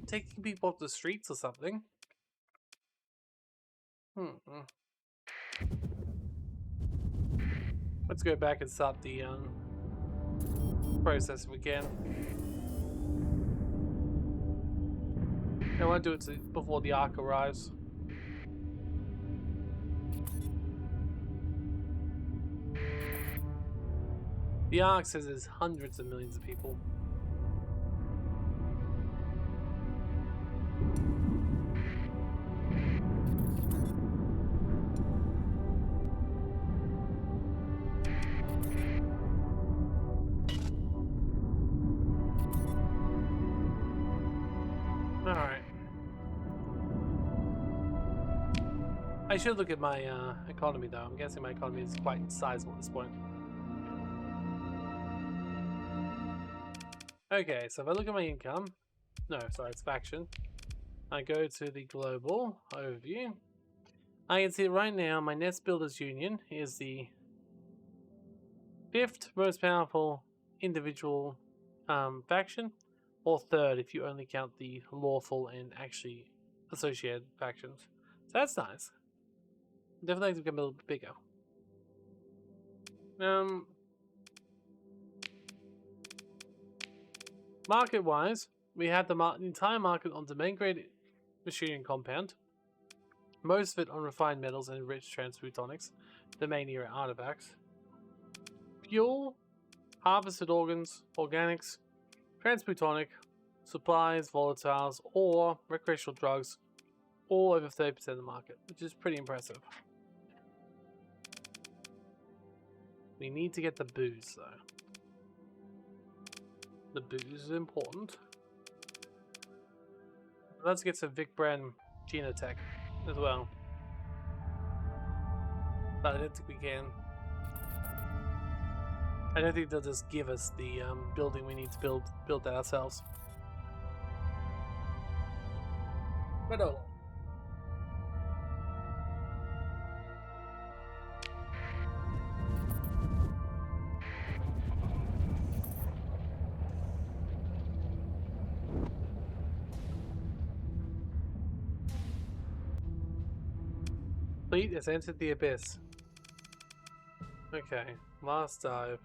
taking people off the streets or something. Let's go back and start the process if we can. I want to do it before the Ark arrives. The Ark says there's hundreds of millions of people. Alright. I should look at my economy though. I'm guessing my economy is quite sizable at this point. Okay, so if I look at my income, no, sorry, it's faction. I go to the global overview. I can see right now my Nest Builders Union is the 5th most powerful individual faction, or 3rd if you only count the lawful and actually associated factions. So that's nice. Definitely become a little bit bigger. Market-wise, we have the entire market on domain-grade machinery and compound, most of it on refined metals and enriched transmutonics, domain-era artifacts, fuel, harvested organs, organics, transmutonic, supplies, volatiles, or recreational drugs, all over 30% of the market, which is pretty impressive. We need to get the booze, though. The booze is important. Let's get some Vic Bren genotech as well. But I don't think we can. I don't think they'll just give us the building we need to build that ourselves. But oh. Fleet has entered the abyss. Okay, last dive.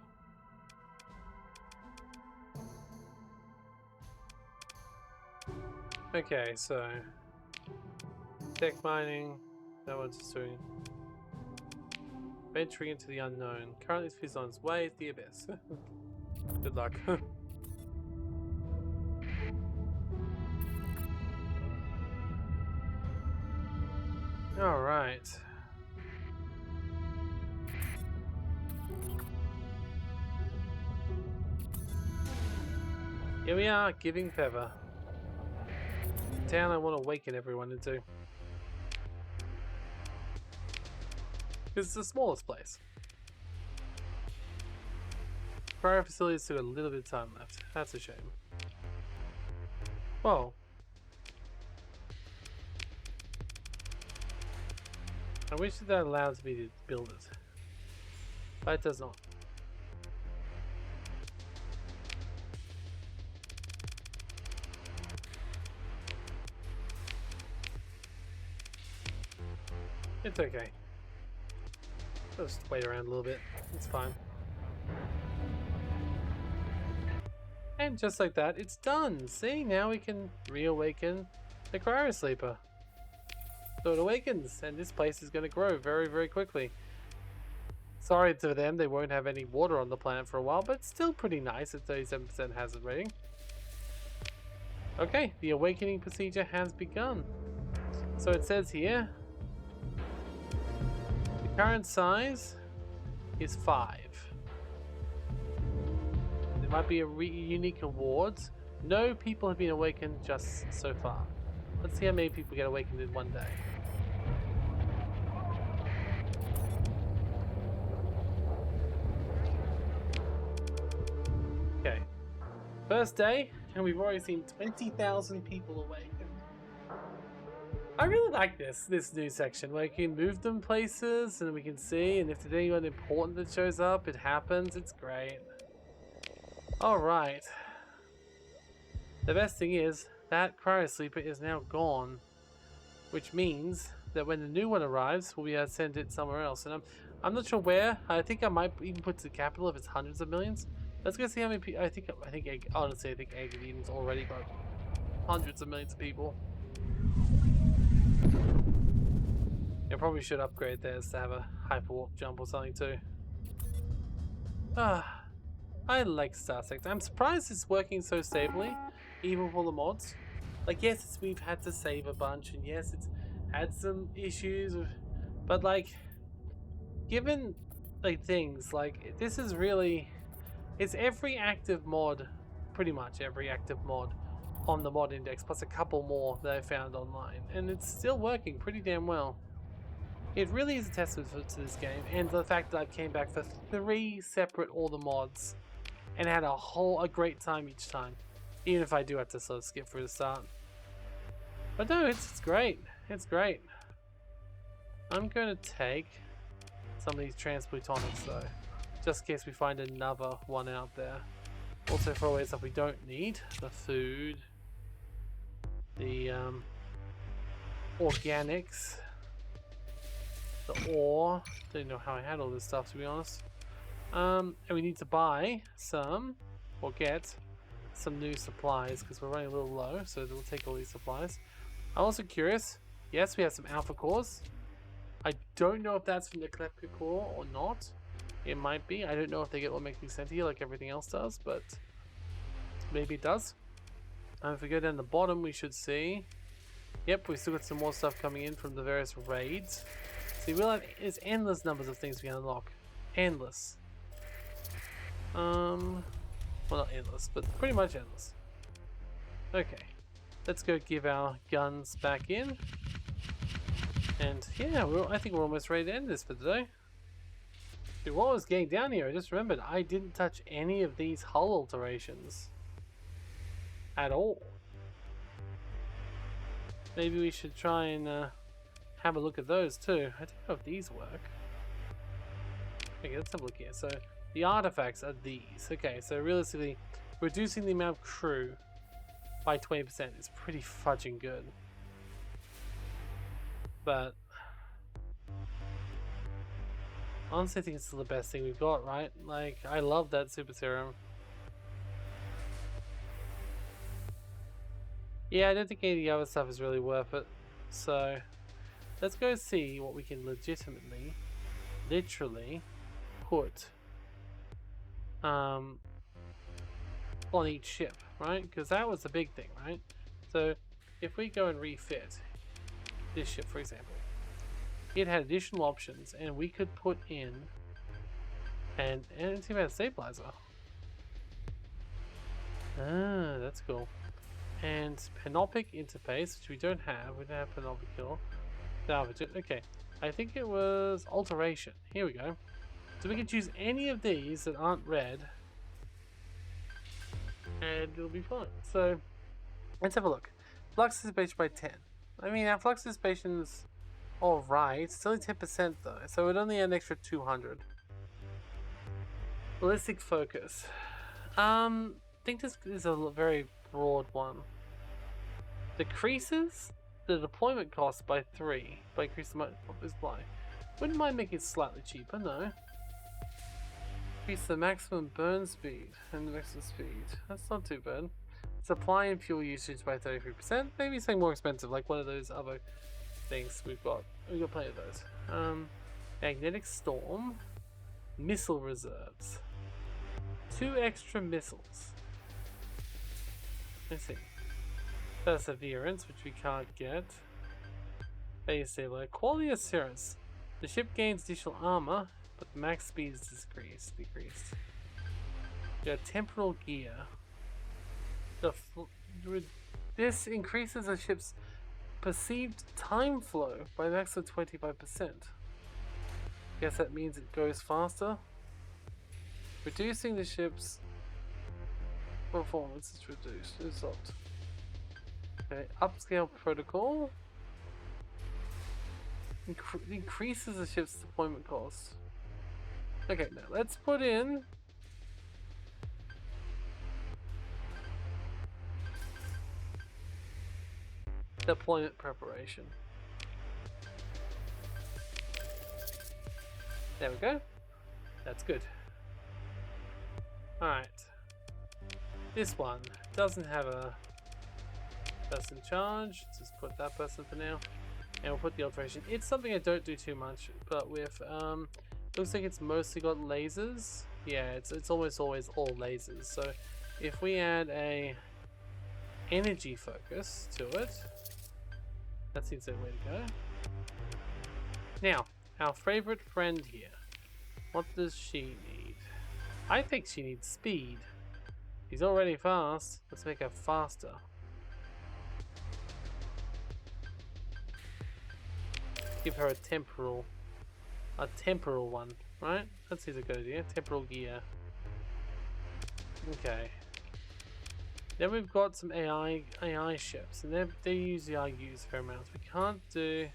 Okay, so tech mining, that one's just doing. Venturing into the unknown. Currently this is on its way to the abyss. Good luck. Alright. Here we are, Giving Feather. The town I want to awaken everyone into. It's the smallest place. Prior facilities still got a little bit of time left. That's a shame. Well, I wish that allows me to build it, but it does not. It's okay. Just wait around a little bit. It's fine. And just like that, it's done. See, now we can reawaken the Cryo Sleeper. So it awakens, and this place is going to grow very, very quickly. Sorry to them, they won't have any water on the planet for a while, but it's still pretty nice at 37% hazard rating. Okay, the awakening procedure has begun. So it says here, the current size is 5. There might be a unique award. No people have been awakened just so far. Let's see how many people get awakened in one day. Okay. First day, and we've already seen 20,000 people awakened. I really like this new section where you can move them places and we can see, and if there's anyone important that shows up, it happens. It's great. Alright. The best thing is, that Cryo Sleeper is now gone. Which means that when the new one arrives, we'll be able to send it somewhere else. And I'm not sure where. I think I might even put the capital if it's hundreds of millions. Let's go see how many people. Honestly, I think Egg of Eden's already got hundreds of millions of people. I probably should upgrade theirs to have a hyperwarp jump or something too. I like Starsector. I'm surprised it's working so stably, even with all the mods. Like, yes, we've had to save a bunch, and yes, it's had some issues, but like, given like things like this is really, it's every active mod, pretty much every active mod on the mod index, plus a couple more that I found online, and it's still working pretty damn well. It really is a testament to this game, and the fact that I came back for 3 separate all the mods, and had a great time each time, even if I do have to sort of skip through the start. But no, it's great. It's great. I'm going to take some of these transplutonics though, just in case we find another one out there. Also throw away stuff we don't need. The food, the organics, the ore. Don't know how I had all this stuff, to be honest. And we need to buy some, or get some new supplies because we're running a little low, so we'll take all these supplies. I'm also curious. Yes, we have some alpha cores. I don't know if that's from the Klepka core or not. It might be. I don't know if they get automatically sent here like everything else does, but maybe it does. And if we go down the bottom, we should see. Yep, we still got some more stuff coming in from the various raids. So we'll have there's endless numbers of things we can unlock. Endless. Well, not endless, but pretty much endless. Okay. Let's go give our guns back in. And yeah, I think we're almost ready to end this for today. Dude, while I was getting down here, I just remembered I didn't touch any of these hull alterations. At all. Maybe we should try and have a look at those too. I don't know if these work. Okay, let's have a look here. So the artifacts are these. Okay, so realistically, reducing the amount of crew by 20% is pretty fudging good. But Honestly, I think it's still the best thing we've got, right? Like, I love that super serum. Yeah, I don't think any of the other stuff is really worth it. So, let's go see what we can legitimately, literally, put on each ship, right? Because that was the big thing, right? So, if we go and refit this ship, for example, it had additional options, and we could put in an anti-matter stabilizer. Ah, that's cool. And Panopic interface, which we don't have. We don't have Panopic. Salvage it. Okay. I think it was alteration. Here we go. So we can choose any of these that aren't red, and it'll be fine. So let's have a look. Flux dissipation by 10. I mean, our flux dissipation's alright. It's only 10% though, so it only had an extra 200. Ballistic focus. I think this is a very broad one. Decreases the deployment cost by 3 by increasing the amount of supply. Wouldn't mind making it slightly cheaper, no. Increase the maximum burn speed and the maximum speed. That's not too bad. Supply and fuel usage by 33%. Maybe something more expensive, like one of those other things we've got. We've got plenty of those. Magnetic storm. Missile reserves. 2 extra missiles. Let's see. Perseverance, which we can't get. Base sailor. Quality assurance. The ship gains additional armor, but the max speed is decreased. We got temporal gear. This increases the ship's perceived time flow by a max of 25%. Guess that means it goes faster. Reducing the ship's performance is reduced. Result. Okay, upscale protocol. Increases the ship's deployment cost. Okay, now let's put in deployment preparation. There we go. That's good. Alright. This one doesn't have a person in charge. Let's just put that person for now. And we'll put the alteration. It's something I don't do too much, but with looks like it's mostly got lasers. Yeah, it's almost always all lasers. So if we add a energy focus to it, that seems the way to go. Now, our favorite friend here. What does she need? I think she needs speed. She's already fast. Let's make her faster. Give her a temporal one, right? That seems a good idea. Temporal gear. Okay. Then we've got some AI ships, and they usually are used a fair amount. We can't do.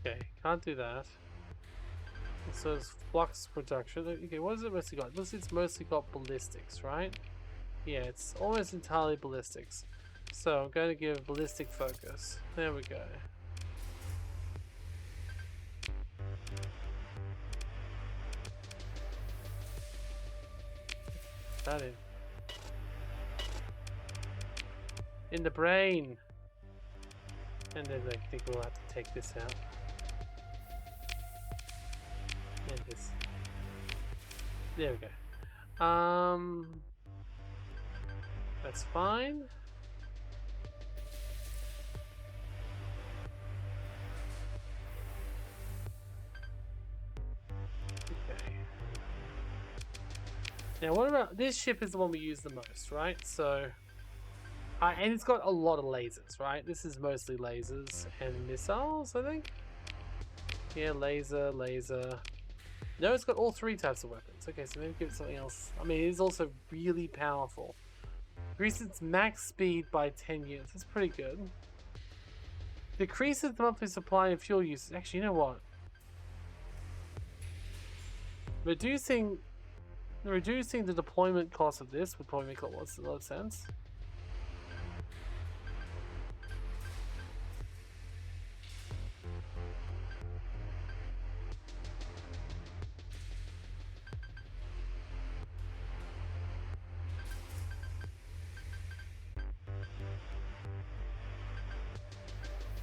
Okay, can't do that. So it's flux production. Okay, what has it mostly got? It's mostly got ballistics, right? Yeah, it's almost entirely ballistics. So I'm going to give ballistic focus. There we go. That in the brain. And then I think we'll have to take this out. And this. There we go. That's fine. Okay. Now what about this ship is the one we use the most, right? So and it's got a lot of lasers, right? This is mostly lasers and missiles, I think. Yeah, laser. No, it's got all 3 types of weapons. Okay, so maybe give it something else. I mean, it is also really powerful. Increases its max speed by 10 units. That's pretty good. Decreases the monthly supply of fuel usage. Actually, you know what? Reducing the deployment cost of this would probably make a lot of sense.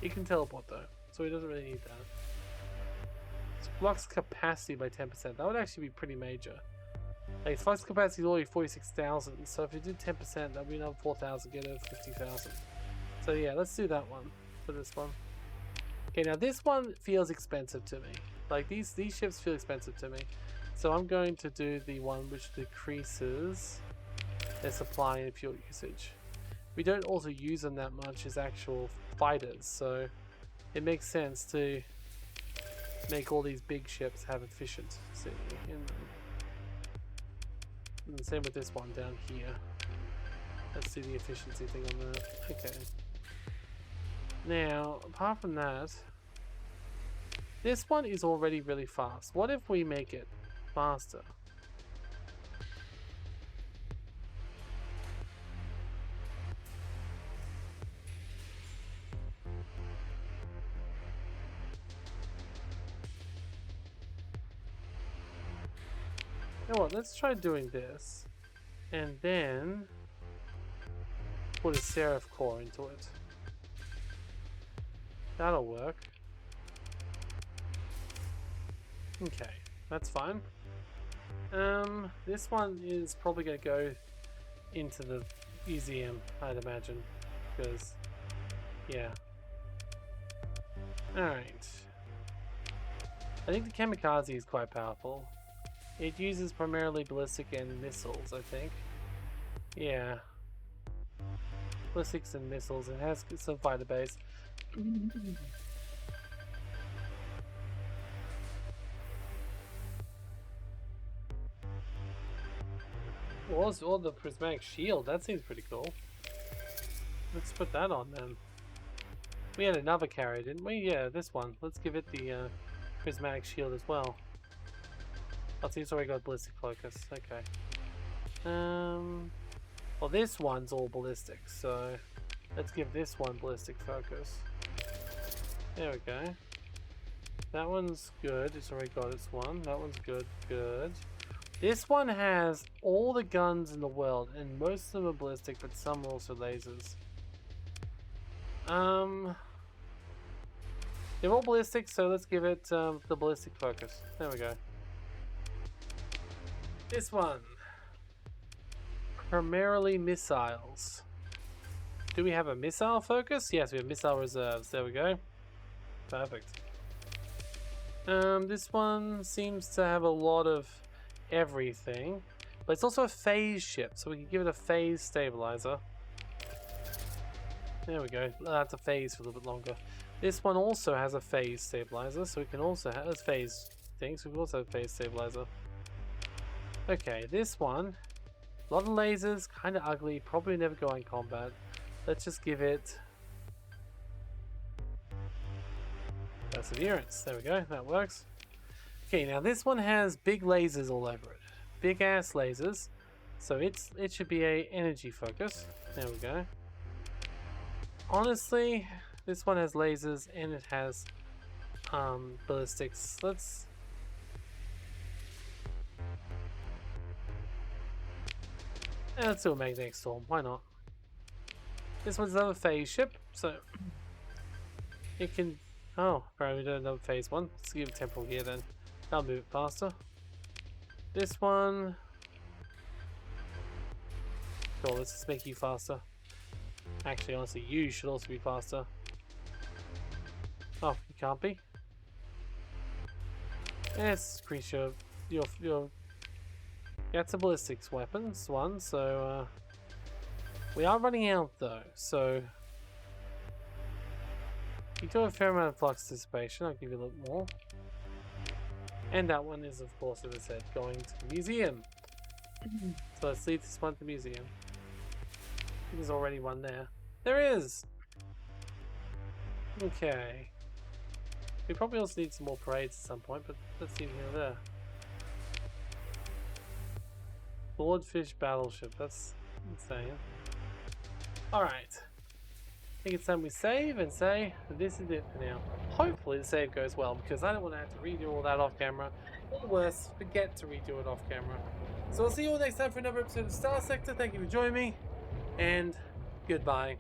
He can teleport though, so he doesn't really need that. It's flux capacity by 10%. That would actually be pretty major. Like, flux capacity is already 46,000, so if you do 10%, that would be another 4,000, get over 50,000. So yeah, let's do that one for this one. Okay, now this one feels expensive to me. Like, these ships feel expensive to me. So I'm going to do the one which decreases their supply and fuel usage. We don't also use them that much as actual fighters, so it makes sense to make all these big ships have efficiency in them. And the same with this one down here. Let's see the efficiency thing on that. Okay. Now, apart from that, this one is already really fast. What if we make it faster? You know what, let's try doing this. And then put a Seraph core into it. That'll work. Okay, that's fine. This one is probably going to go into the museum, I'd imagine, because, yeah. Alright. I think the Kamikaze is quite powerful. It uses primarily ballistic and missiles, I think. Yeah. Ballistics and missiles. It has some fighter base. Or the prismatic shield. That seems pretty cool. Let's put that on then. We had another carrier, didn't we? Yeah, this one. Let's give it the prismatic shield as well. Oh, it's already got ballistic focus. Okay. Well, this one's all ballistic, so let's give this one ballistic focus. There we go. That one's good. It's already got its one. That one's good. Good. This one has all the guns in the world, and most of them are ballistic, but some are also lasers. They're all ballistic, so let's give it the ballistic focus. There we go. This one. Primarily missiles. Do we have a missile focus? Yes, we have missile reserves. There we go. Perfect. This one seems to have a lot of everything, but it's also a phase ship, so we can give it a phase stabilizer. There we go. That's a phase for a little bit longer. This one also has a phase stabilizer, so we can also have a phase thing, so we can also have a phase stabilizer. Okay, this one, a lot of lasers, kind of ugly, probably never go in combat. Let's just give it perseverance. There we go, that works. Okay, now this one has big lasers all over it. Big ass lasers. So it should be a energy focus. There we go. Honestly, this one has lasers and it has ballistics. Let's do a magnetic storm. Why not? This one's another phase ship, so it can. Oh, apparently we don't have another phase one. Let's give it temporal gear then. That'll move it faster. This one. Cool, let's just make you faster. Actually, honestly, you should also be faster. Oh, you can't be? Yes, increase your that's a ballistics weapons one, so we are running out though, so you do a fair amount of flux dissipation. I'll give you a little more. And that one is, of course, as I said, going to the museum. So let's leave this one to the museum. There's already one there. There is! Okay. We probably also need some more parades at some point, but let's see here there. Swordfish battleship, that's insane. Alright. I think it's time we save and say this is it for now. Hopefully the save goes well, because I don't want to have to redo all that off camera. Or worse, forget to redo it off camera. So I'll see you all next time for another episode of Starsector. Thank you for joining me, and goodbye.